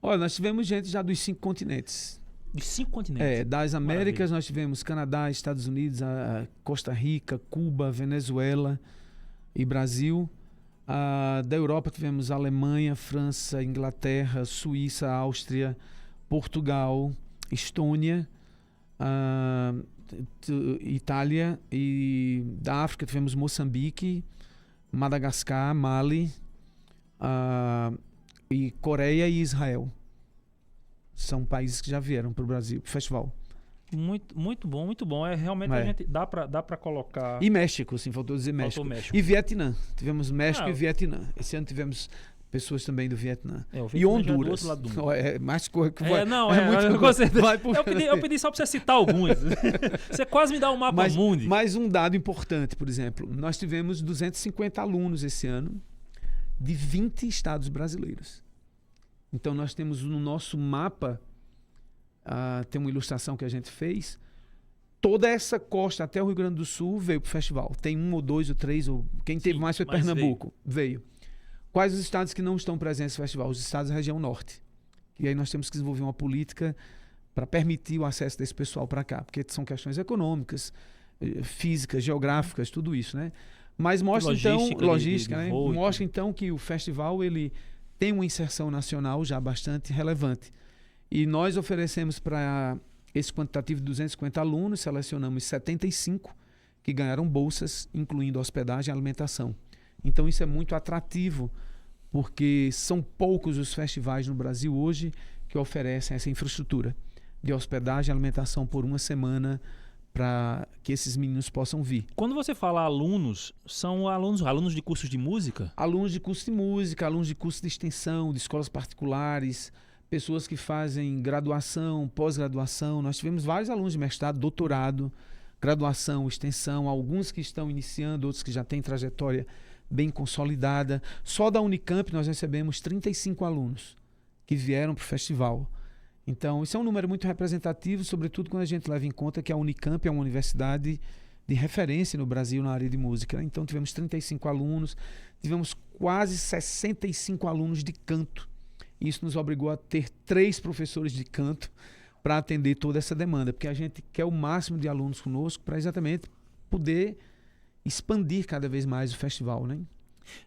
Olha, nós tivemos gente já dos 5 continentes. De 5 continentes. Das Américas Maravilha. nós tivemos Canadá, Estados Unidos, a Costa Rica, Cuba, Venezuela e Brasil. Da Europa tivemos Alemanha, França, Inglaterra, Suíça, Áustria, Portugal, Estônia, Itália, e da África tivemos Moçambique, Madagascar, Mali, e Coreia e Israel. São países que já vieram para o Brasil, para o festival. Muito bom, muito bom. Realmente a gente dá pra colocar. E México, sim, faltou dizer Faltou México. México. E Vietnã. Tivemos México Ah, e Vietnã. Esse ano tivemos pessoas também do Vietnã. O E Vietnã já é do Honduras. outro lado do mundo. Ó, mais coisa que vai. Eu com certeza. vai por- Eu pedi só pra você citar alguns. Você quase me dá um mapa mundi. Mas um dado importante, por exemplo, nós tivemos 250 alunos esse ano de 20 estados brasileiros. Então nós temos no nosso mapa, tem uma ilustração que a gente fez, toda essa costa até o Rio Grande do Sul veio para o festival. Tem 1 ou 2 ou 3, ou quem teve Sim, mais foi mas Pernambuco. Veio. Quais os estados que não estão presentes no festival? Os estados da região norte. E aí nós temos que desenvolver uma política para permitir o acesso desse pessoal para cá, porque são questões econômicas, físicas, geográficas, tudo isso, né? Mas mostra Logística então, de né? voo, Mostra então que o festival ele tem uma inserção nacional já bastante relevante. E nós oferecemos para esse quantitativo de 250 alunos, selecionamos 75 que ganharam bolsas, incluindo hospedagem e alimentação. Então isso é muito atrativo, porque são poucos os festivais no Brasil hoje que oferecem essa infraestrutura de hospedagem e alimentação por uma semana para que esses meninos possam vir. Quando você fala alunos, são alunos de cursos de música? Alunos de curso de música, alunos de curso de extensão, de escolas particulares, pessoas que fazem graduação, pós-graduação. Nós tivemos vários alunos de mestrado, doutorado, graduação, extensão, alguns que estão iniciando, outros que já têm trajetória bem consolidada. Só da Unicamp nós recebemos 35 alunos que vieram para o festival. Então, isso é um número muito representativo, sobretudo quando a gente leva em conta que a Unicamp é uma universidade de referência no Brasil na área de música. Então, tivemos 35 alunos, tivemos quase 65 alunos de canto. Isso nos obrigou a ter 3 professores de canto para atender toda essa demanda, porque a gente quer o máximo de alunos conosco para exatamente poder expandir cada vez mais o festival, né?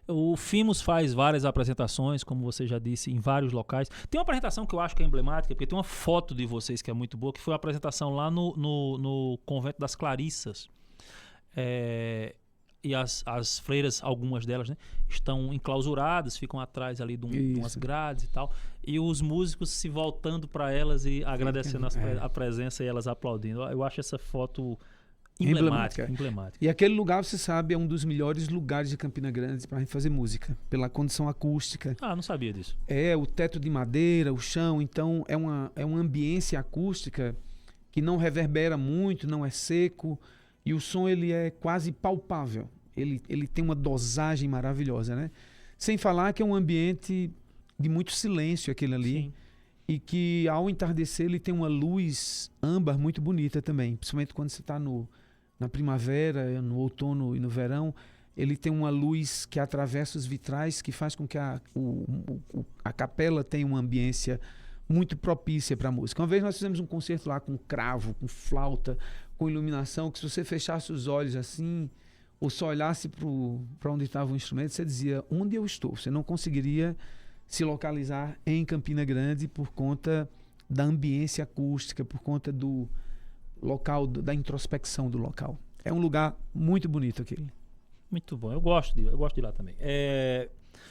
O FIMOS faz várias apresentações, como você já disse, em vários locais. Tem uma apresentação que eu acho que é emblemática, porque tem uma foto de vocês que é muito boa, que foi a apresentação lá no Convento das Clarissas. E as freiras, algumas delas, né, estão enclausuradas, ficam atrás ali de umas grades e tal. E os músicos se voltando para elas e agradecendo a presença e elas aplaudindo. Eu acho essa foto emblemática. E aquele lugar, você sabe, é um dos melhores lugares de Campina Grande para a gente fazer música, pela condição acústica. Ah, não sabia disso. O teto de madeira, o chão, então é uma ambiência acústica que não reverbera muito, não é seco, e o som ele é quase palpável. Ele tem uma dosagem maravilhosa, né? Sem falar que é um ambiente de muito silêncio aquele ali. Sim. E que ao entardecer ele tem uma luz âmbar muito bonita também, principalmente quando você está na primavera, no outono e no verão, ele tem uma luz que atravessa os vitrais, que faz com que a capela tenha uma ambiência muito propícia para a música. Uma vez nós fizemos um concerto lá com cravo, com flauta, com iluminação, que se você fechasse os olhos assim, ou só olhasse para onde estava o instrumento, você dizia, onde eu estou? Você não conseguiria se localizar em Campina Grande por conta da ambiência acústica, por conta do local, da introspecção do local. É um lugar muito bonito aquele. Muito bom, eu gosto de ir lá também.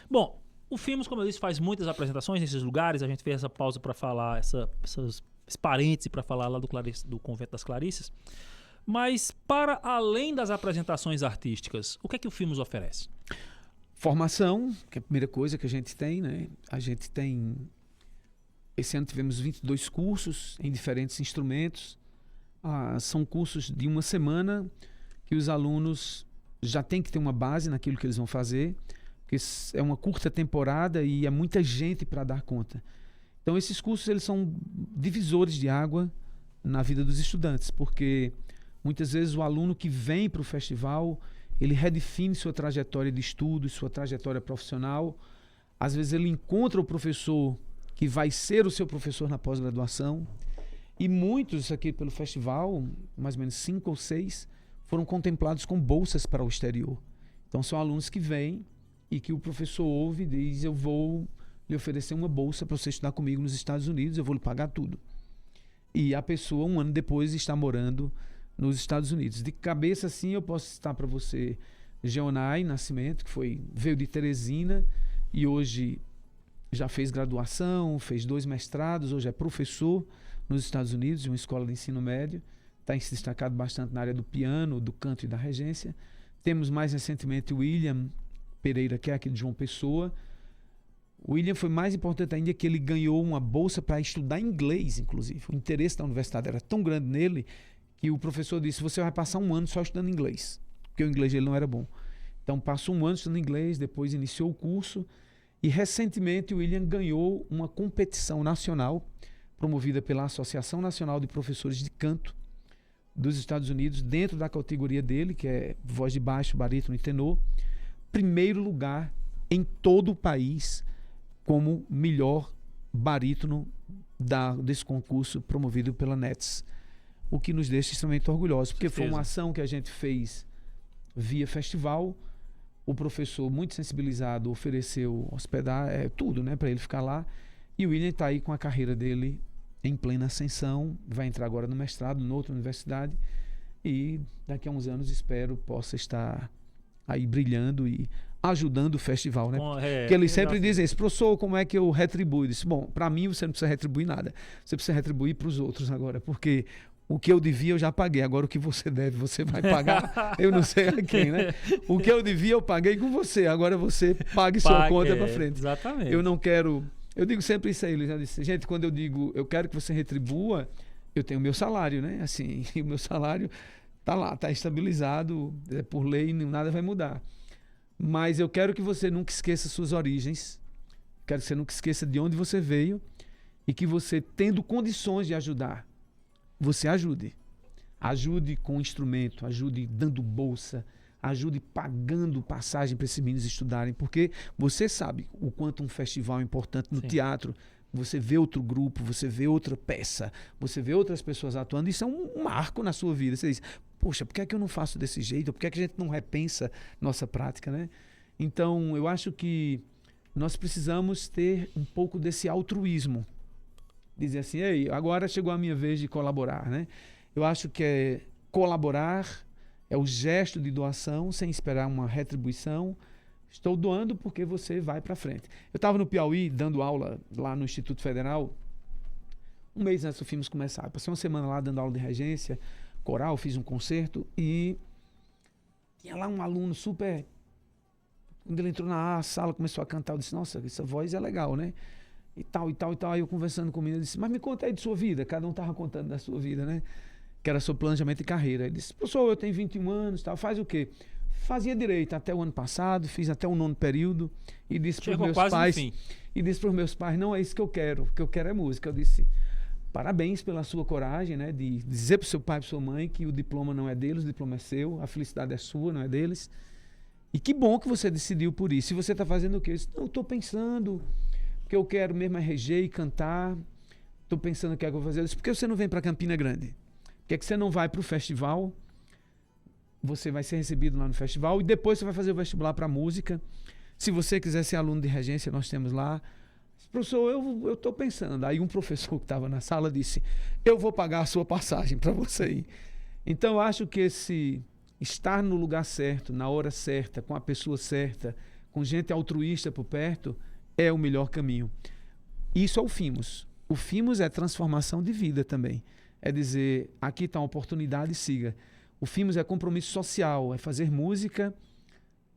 Bom, O Fimos, como eu disse, faz muitas apresentações nesses lugares. A gente fez essa pausa para falar, esse parêntese para falar lá do Convento das Clarisses. Mas, para além das apresentações artísticas, o que é que o Fimos oferece? Formação, que é a primeira coisa que a gente tem, né? A gente tem... Esse ano tivemos 22 cursos em diferentes instrumentos. São cursos de uma semana que os alunos já têm que ter uma base naquilo que eles vão fazer, porque é uma curta temporada e é muita gente para dar conta. Então, esses cursos eles são divisores de água na vida dos estudantes, porque muitas vezes o aluno que vem para o festival, ele redefine sua trajetória de estudo, sua trajetória profissional. Às vezes ele encontra o professor que vai ser o seu professor na pós-graduação. E muitos aqui pelo festival, mais ou menos 5 ou 6, foram contemplados com bolsas para o exterior. Então são alunos que vêm e que o professor ouve e diz: eu vou lhe oferecer uma bolsa para você estudar comigo nos Estados Unidos, eu vou lhe pagar tudo. E a pessoa, um ano depois, está morando nos Estados Unidos. De cabeça, assim, eu posso citar para você Geonai Nascimento, que veio de Teresina e hoje já fez graduação, fez 2 mestrados, hoje é professor nos Estados Unidos, de uma escola de ensino médio. Tem se destacado bastante na área do piano, do canto e da regência. Temos mais recentemente o William Pereira, que é aqui de João Pessoa. O William foi mais importante ainda que ele ganhou uma bolsa para estudar inglês, inclusive. O interesse da universidade era tão grande nele que o professor disse: você vai passar 1 ano só estudando inglês, porque o inglês dele não era bom. Então passou 1 ano estudando inglês, depois iniciou o curso e recentemente o William ganhou uma competição nacional promovida pela Associação Nacional de Professores de Canto dos Estados Unidos, dentro da categoria dele, que é voz de baixo, barítono e tenor. Primeiro lugar em todo o país como melhor barítono desse concurso promovido pela NETS. O que nos deixa extremamente orgulhosos, porque foi uma ação que a gente fez via festival. O professor, muito sensibilizado, ofereceu hospedar, tudo, né, para ele ficar lá. E o William está aí com a carreira dele em plena ascensão, vai entrar agora no mestrado, em outra universidade, e daqui a uns anos espero possa estar aí brilhando e ajudando o festival, né? Porque eles sempre dizem isso: professor, como é que eu retribuo? Eu disse: bom, para mim você não precisa retribuir nada, você precisa retribuir para os outros agora, porque o que eu devia eu já paguei, agora o que você deve você vai pagar, eu não sei a quem, né? O que eu devia eu paguei com você, agora você pague sua conta para frente. Exatamente. Eu não quero... Eu digo sempre isso a eles, já disse: gente, quando eu digo eu quero que você retribua, eu tenho o meu salário, né? Assim, e o meu salário tá lá, tá estabilizado, por lei, nada vai mudar. Mas eu quero que você nunca esqueça suas origens, quero que você nunca esqueça de onde você veio e que você, tendo condições de ajudar, você ajude. Ajude com instrumento, ajude dando bolsa, ajude pagando passagem para esses meninos estudarem, porque você sabe o quanto um festival é importante no teatro. Você vê outro grupo, você vê outra peça, você vê outras pessoas atuando, isso é um marco na sua vida. Você diz: poxa, por que é que eu não faço desse jeito? Por que é que a gente não repensa nossa prática, né? Então, eu acho que nós precisamos ter um pouco desse altruísmo. Dizer assim: ei, agora chegou a minha vez de colaborar, né? Eu acho que colaborar é o gesto de doação sem esperar uma retribuição. Estou doando porque você vai para frente. Eu estava no Piauí dando aula lá no Instituto Federal, um mês antes do Fimos começar. Eu passei uma semana lá dando aula de regência, coral, fiz um concerto e tinha lá um aluno super... Quando ele entrou na sala, começou a cantar, eu disse: nossa, essa voz é legal, né? E tal, e tal, e tal. Aí eu conversando com o menino, eu disse: mas me conta aí de sua vida. Cada um estava contando da sua vida, né? Que era sobre planejamento de carreira. Ele disse: professor, eu tenho 21 anos, tal. Faz o quê? Fazia direito até o ano passado, fiz até o 9º período e disse para os meus pais, não é isso que eu quero, o que eu quero é música. Eu disse: parabéns pela sua coragem, né, de dizer para o seu pai e para sua mãe que o diploma não é deles, o diploma é seu, a felicidade é sua, não é deles. E que bom que você decidiu por isso. E você está fazendo o quê? Eu disse: não, estou pensando, porque eu quero mesmo é reger e cantar, estou pensando o que é que eu vou fazer. Eu disse: por que você não vem para Campina Grande? Por que é que você não vai para o festival? Você vai ser recebido lá no festival e depois você vai fazer o vestibular para música. Se você quiser ser aluno de regência, nós temos lá. Professor, eu estou pensando. Aí um professor que estava na sala disse: eu vou pagar a sua passagem para você ir. Então, eu acho que esse estar no lugar certo, na hora certa, com a pessoa certa, com gente altruísta por perto, é o melhor caminho. Isso é o Fimos. O Fimos é transformação de vida também. É dizer, aqui está uma oportunidade, siga. O Fimos é compromisso social, é fazer música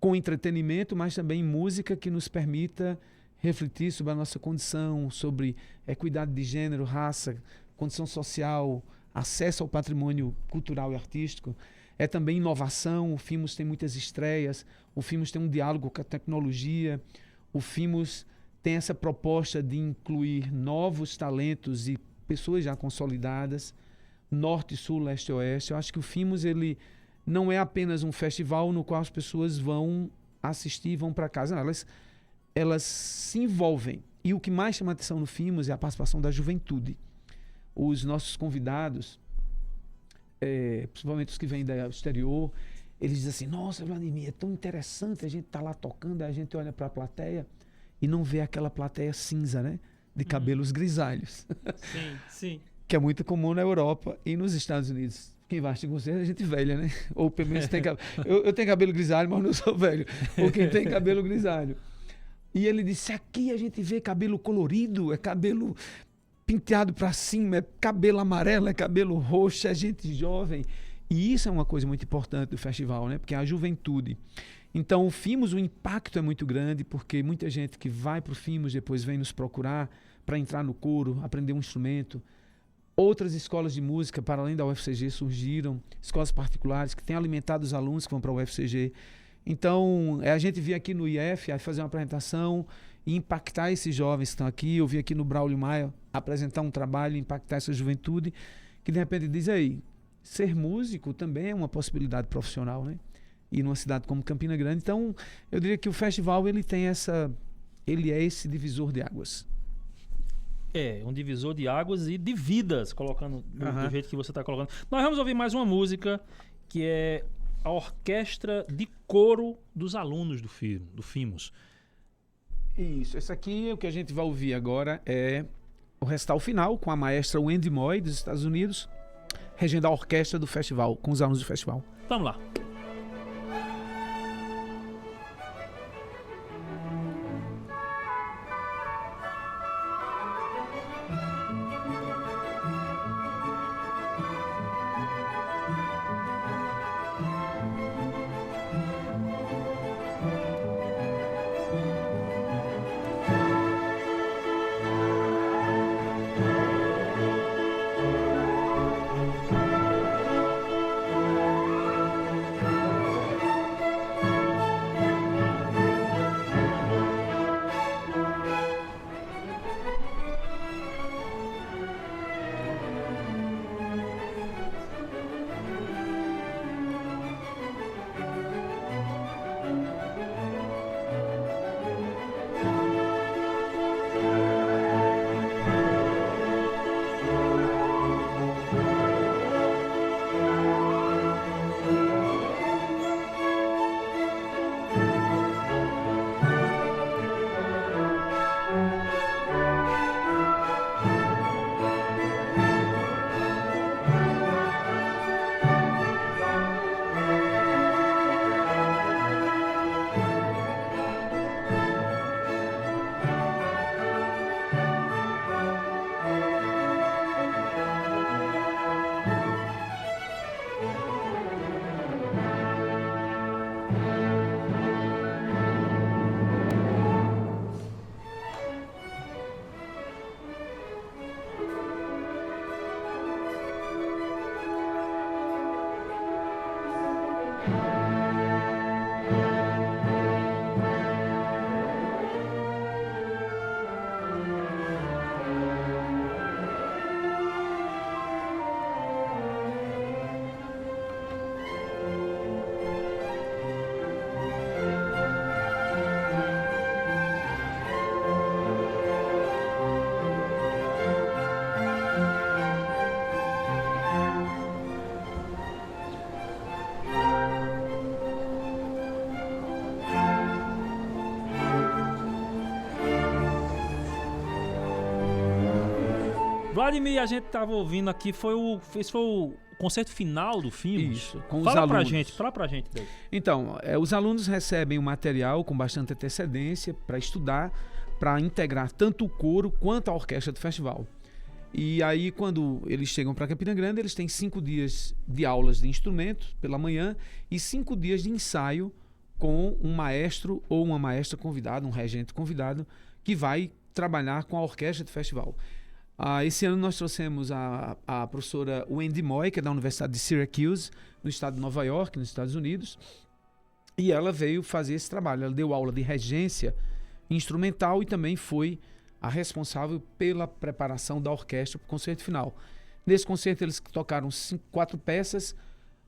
com entretenimento, mas também música que nos permita refletir sobre a nossa condição, sobre equidade de gênero, raça, condição social, acesso ao patrimônio cultural e artístico. É também inovação, o Fimos tem muitas estreias, o Fimos tem um diálogo com a tecnologia, o Fimos tem essa proposta de incluir novos talentos e pessoas já consolidadas, norte, sul, leste e oeste. Eu acho que o Fimos ele não é apenas um festival no qual as pessoas vão assistir e vão para casa. Não, elas se envolvem. E o que mais chama atenção no Fimos é a participação da juventude. Os nossos convidados, principalmente os que vêm do exterior, eles dizem assim, nossa, Vladimir, é tão interessante, a gente tá lá tocando, a gente olha para a plateia e não vê aquela plateia cinza, né? De cabelos grisalhos. Sim, sim. Que é muito comum na Europa e nos Estados Unidos. Quem vai assistir concerto é gente velha, né? Ou pelo menos tem cabelo. Eu tenho cabelo grisalho, mas não sou velho. Ou quem tem cabelo grisalho. E ele disse, aqui a gente vê cabelo colorido, é cabelo penteado para cima, é cabelo amarelo, é cabelo roxo, é gente jovem. E isso é uma coisa muito importante do festival, né? Porque é a juventude. Então, o Fimos, o impacto é muito grande, porque muita gente que vai para o Fimos depois vem nos procurar para entrar no coro, aprender um instrumento. Outras escolas de música, para além da UFCG, surgiram, escolas particulares que têm alimentado os alunos que vão para a UFCG. Então, a gente vir aqui no IF, fazer uma apresentação e impactar esses jovens que estão aqui. Eu vim aqui no Braulio Maia apresentar um trabalho, impactar essa juventude, que de repente diz aí, ser músico também é uma possibilidade profissional, né? E numa cidade como Campina Grande. Então, eu diria que o festival ele é esse divisor de águas. É, um divisor de águas e de vidas, colocando do jeito que você está colocando. Nós vamos ouvir mais uma música, que é a orquestra de coro dos alunos do Fimos. Isso, esse aqui, o que a gente vai ouvir agora é o recital final com a maestra Wendy Moy, dos Estados Unidos, regendo a orquestra do festival, com os alunos do festival. Vamos lá. Vladimir, a gente tava ouvindo aqui, esse foi o concerto final do Fimos. Isso, com os Fala alunos. pra gente daí. Então, os alunos recebem o material com bastante antecedência para estudar, para integrar tanto o coro quanto a orquestra do festival. E aí, quando eles chegam para Campina Grande, eles têm 5 dias de aulas de instrumento pela manhã e 5 dias de ensaio com um maestro ou uma maestra convidada, um regente convidado, que vai trabalhar com a orquestra do festival. Esse ano nós trouxemos a professora Wendy Moy, que é da Universidade de Syracuse, no estado de Nova York, nos Estados Unidos, e ela veio fazer esse trabalho. Ela deu aula de regência instrumental e também foi a responsável pela preparação da orquestra para o concerto final. Nesse concerto eles tocaram 4 peças,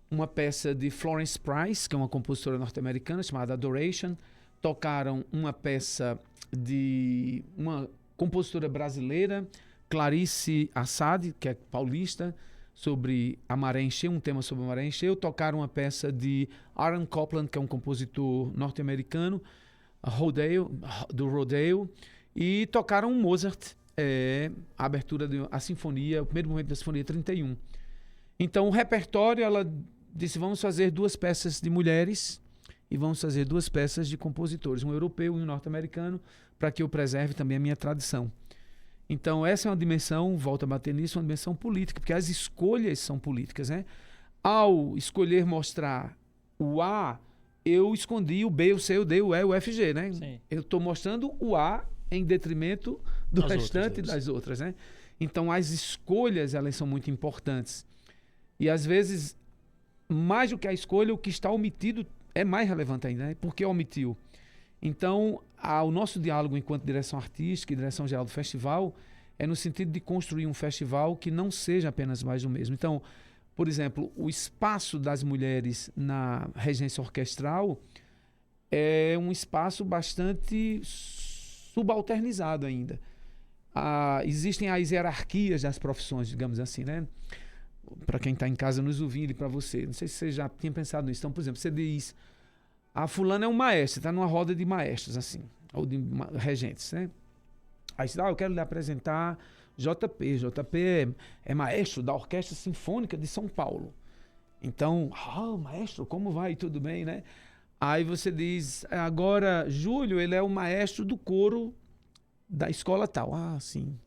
uma peça de Florence Price, que é uma compositora norte-americana chamada Adoration, tocaram uma peça de uma compositora brasileira, Clarice Assad, que é paulista, sobre a maré encheu, um tema sobre a maré encheu, tocaram uma peça de Aaron Copland, que é um compositor norte-americano, do Rodeo, e tocaram um Mozart, a abertura da sinfonia, o primeiro momento da sinfonia 31. Então o repertório, ela disse, vamos fazer 2 peças de mulheres e vamos fazer 2 peças de compositores, um europeu e um norte-americano, para que eu preserve também a minha tradição. Então essa é uma dimensão, volto a bater nisso, uma dimensão política, porque as escolhas são políticas, né? Ao escolher mostrar o A, eu escondi o B, o C, o D, o E, o F, G, né? Sim. Eu estou mostrando o A em detrimento do Das restante outras. das outras, né? Então as escolhas, elas são muito importantes. E às vezes, mais do que a escolha, o que está omitido é mais relevante ainda, né? Por que omitiu? Então, o nosso diálogo enquanto direção artística e direção geral do festival é no sentido de construir um festival que não seja apenas mais do mesmo. Então, por exemplo, o espaço das mulheres na regência orquestral é um espaço bastante subalternizado ainda. Existem as hierarquias das profissões, digamos assim, né? Para quem está em casa nos ouvindo e para você. Não sei se você já tinha pensado nisso. Então, por exemplo, você diz... fulana é um maestro, está numa roda de maestros, assim, ou de regentes, né? Aí você diz, eu quero lhe apresentar JP. JP é maestro da Orquestra Sinfônica de São Paulo. Então, maestro, como vai? Tudo bem, né? Aí você diz, agora, Júlio, ele é o maestro do coro da escola tal. Sim.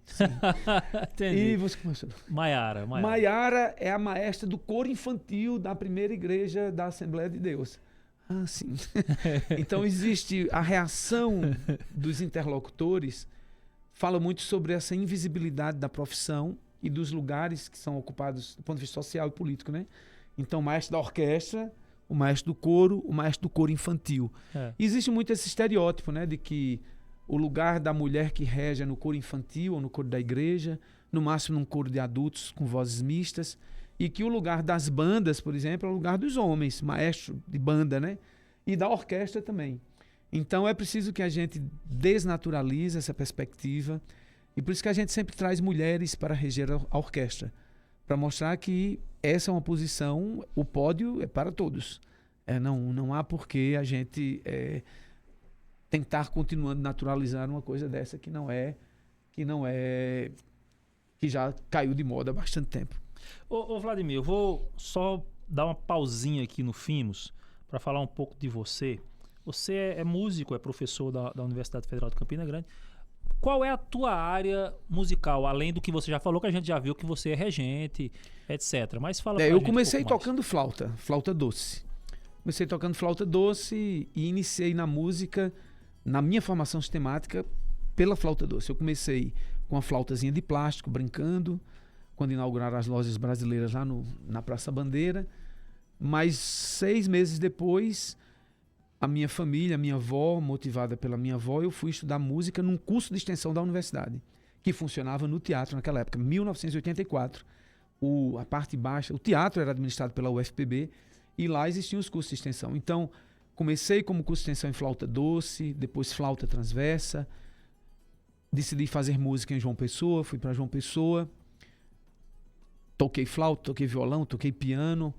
Entendi. E você começou. Maiara. Maiara é a maestra do coro infantil da primeira igreja da Assembleia de Deus. Sim. Então existe a reação dos interlocutores, fala muito sobre essa invisibilidade da profissão e dos lugares que são ocupados do ponto de vista social e político, né? Então, o maestro da orquestra, o maestro do coro infantil. Existe muito esse estereótipo, né, de que o lugar da mulher que rege é no coro infantil ou no coro da igreja, no máximo num coro de adultos com vozes mistas. E que o lugar das bandas, por exemplo, é o lugar dos homens, maestro de banda, né? E da orquestra também. Então é preciso que a gente desnaturalize essa perspectiva. E por isso que a gente sempre traz mulheres para reger a orquestra. Para mostrar que essa é uma posição, o pódio é para todos. Não há por que a gente tentar continuando naturalizar uma coisa dessa que já caiu de moda há bastante tempo. Ô Vladimir, eu vou só dar uma pausinha aqui no Fimos para falar um pouco de você. Você é músico, é professor da Universidade Federal de Campina Grande. Qual é a tua área musical, além do que você já falou, que a gente já viu que você é regente, etc. Mas fala pra eu gente comecei um pouco tocando flauta doce. Comecei tocando flauta doce e iniciei na música, na minha formação sistemática, pela flauta doce. Eu comecei com uma flautazinha de plástico, brincando, quando inauguraram as lojas brasileiras lá na Praça Bandeira. Mas 6 meses depois, a minha família, a minha avó, motivada pela minha avó, eu fui estudar música num curso de extensão da universidade, que funcionava no teatro naquela época, 1984. A parte baixa, o teatro era administrado pela UFPB e lá existiam os cursos de extensão. Então, comecei como curso de extensão em flauta doce, depois flauta transversa, decidi fazer música em João Pessoa, fui para João Pessoa, toquei flauta, toquei violão, toquei piano,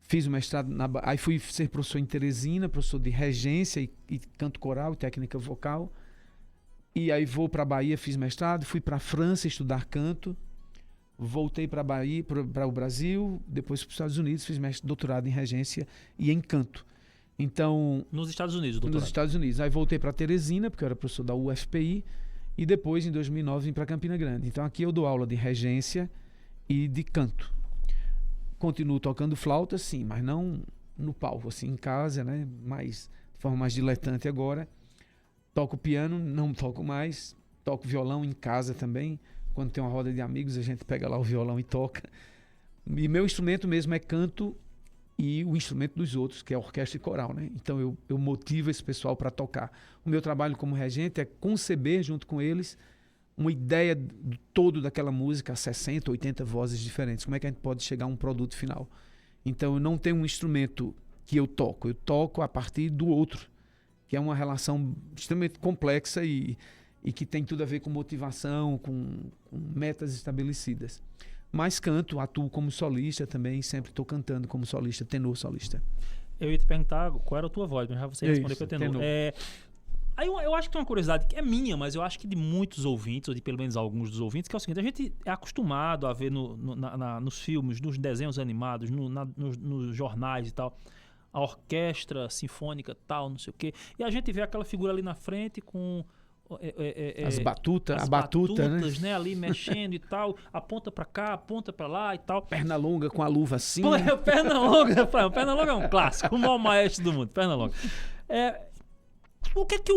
fiz o mestrado, aí fui ser professor em Teresina, professor de regência e canto coral e técnica vocal. E aí vou para a Bahia, fiz mestrado, fui para a França estudar canto, voltei para o Brasil, depois para os Estados Unidos, fiz doutorado em regência e em canto. Então, Nos Estados Unidos, doutorado. nos Estados Unidos. Aí voltei para Teresina, porque eu era professor da UFPI, e depois, em 2009, vim para Campina Grande. Então, aqui eu dou aula de regência e de canto. Continuo tocando flauta, sim, mas não no palco, assim, em casa, né? De forma mais diletante agora. Toco piano, não toco mais. Toco violão em casa também. Quando tem uma roda de amigos, a gente pega lá o violão e toca. E meu instrumento mesmo é canto e o instrumento dos outros, que é a orquestra e coral, né? Então eu motivo esse pessoal para tocar. O meu trabalho como regente é conceber junto com eles uma ideia do todo daquela música, 60, 80 vozes diferentes. Como é que a gente pode chegar a um produto final? Então eu não tenho um instrumento que eu toco a partir do outro, que é uma relação extremamente complexa e que tem tudo a ver com motivação, com metas estabelecidas. Mas canto, atuo como solista também, sempre estou cantando como solista, tenor solista. Eu ia te perguntar qual era a tua voz, mas já você respondeu que é tenor. Aí eu acho que tem uma curiosidade que é minha, mas eu acho que de muitos ouvintes, ou de pelo menos alguns dos ouvintes, que é o seguinte: a gente é acostumado a ver nos filmes, nos desenhos animados, nos jornais e tal, a orquestra sinfônica tal, não sei o quê, e a gente vê aquela figura ali na frente com... as batutas, né? Ali mexendo e tal, aponta pra cá, aponta pra lá e tal. Perna longa com a luva assim. Pô, perna longa é um clássico, o maior maestro do mundo, perna longa. O que é que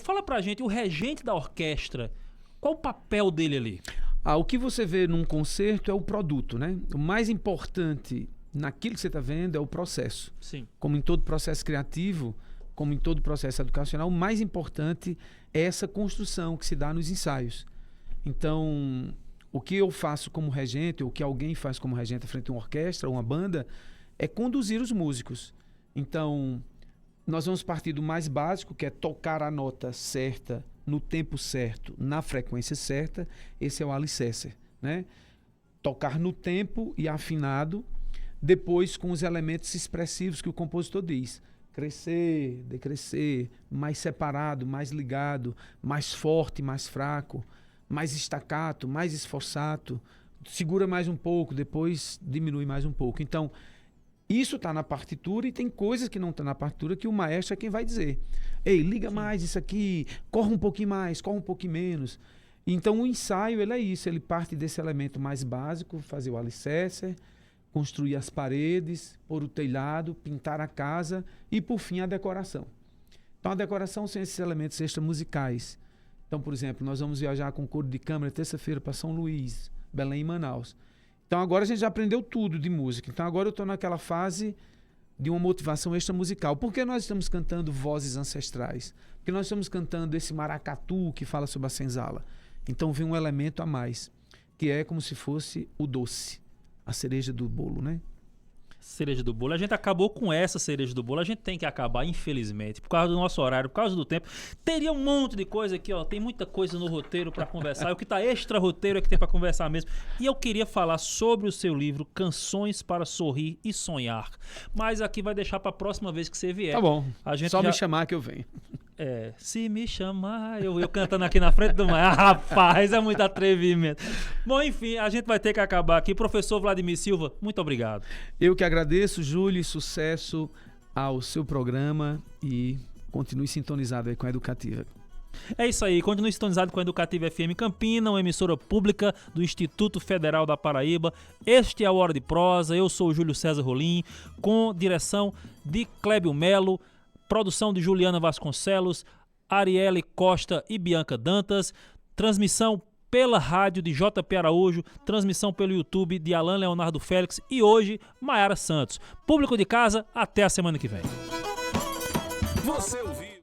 fala pra gente, o regente da orquestra, qual o papel dele ali? O que você vê num concerto é o produto, né? O mais importante naquilo que você está vendo é o processo. Sim. Como em todo processo criativo, como em todo processo educacional, o mais importante é essa construção que se dá nos ensaios. Então, o que eu faço como regente, ou o que alguém faz como regente frente a uma orquestra ou uma banda, é conduzir os músicos. Então, nós vamos partir do mais básico, que é tocar a nota certa, no tempo certo, na frequência certa. Esse é o alicerce, né? Tocar no tempo e afinado, depois com os elementos expressivos que o compositor diz. Crescer, decrescer, mais separado, mais ligado, mais forte, mais fraco, mais staccato, mais esforçado, segura mais um pouco, depois diminui mais um pouco. Então, isso está na partitura e tem coisas que não estão na partitura que o maestro é quem vai dizer. Ei, liga mais isso aqui, corre um pouquinho mais, corre um pouquinho menos. Então, o ensaio, ele é isso, ele parte desse elemento mais básico, fazer o alicerce, construir as paredes, pôr o telhado, pintar a casa e, por fim, a decoração. Então, a decoração são esses elementos extramusicais. Então, por exemplo, nós vamos viajar com coro de câmara terça-feira para São Luís, Belém e Manaus. Então, agora a gente já aprendeu tudo de música. Então, agora eu estou naquela fase de uma motivação extramusical. Por que nós estamos cantando vozes ancestrais? Porque nós estamos cantando esse maracatu que fala sobre a senzala. Então, vem um elemento a mais, que é como se fosse o doce. A cereja do bolo, né? Cereja do bolo. A gente acabou com essa cereja do bolo. A gente tem que acabar, infelizmente, por causa do nosso horário, por causa do tempo. Teria um monte de coisa aqui, ó. Tem muita coisa no roteiro para conversar. O que tá extra roteiro é que tem para conversar mesmo. E eu queria falar sobre o seu livro Canções para Sorrir e Sonhar. Mas aqui vai deixar para a próxima vez que você vier. Tá bom. Só me chamar que eu venho. Se me chamar, eu cantando aqui na frente do mar. Rapaz, é muito atrevimento. Bom, enfim, a gente vai ter que acabar aqui. Professor Vladimir Silva, muito obrigado. Eu que agradeço, Júlio, e sucesso ao seu programa e continue sintonizado aí com a Educativa. É isso aí, continue sintonizado com a Educativa FM Campina, uma emissora pública do Instituto Federal da Paraíba. Este é a Hora de Prosa, eu sou o Júlio César Rolim, com direção de Clébio Melo, produção de Juliana Vasconcelos, Arielle Costa e Bianca Dantas, transmissão pela rádio de JP Araújo, transmissão pelo YouTube de Alan Leonardo Félix e hoje Maiara Santos. Público de casa, até a semana que vem. Você ouviu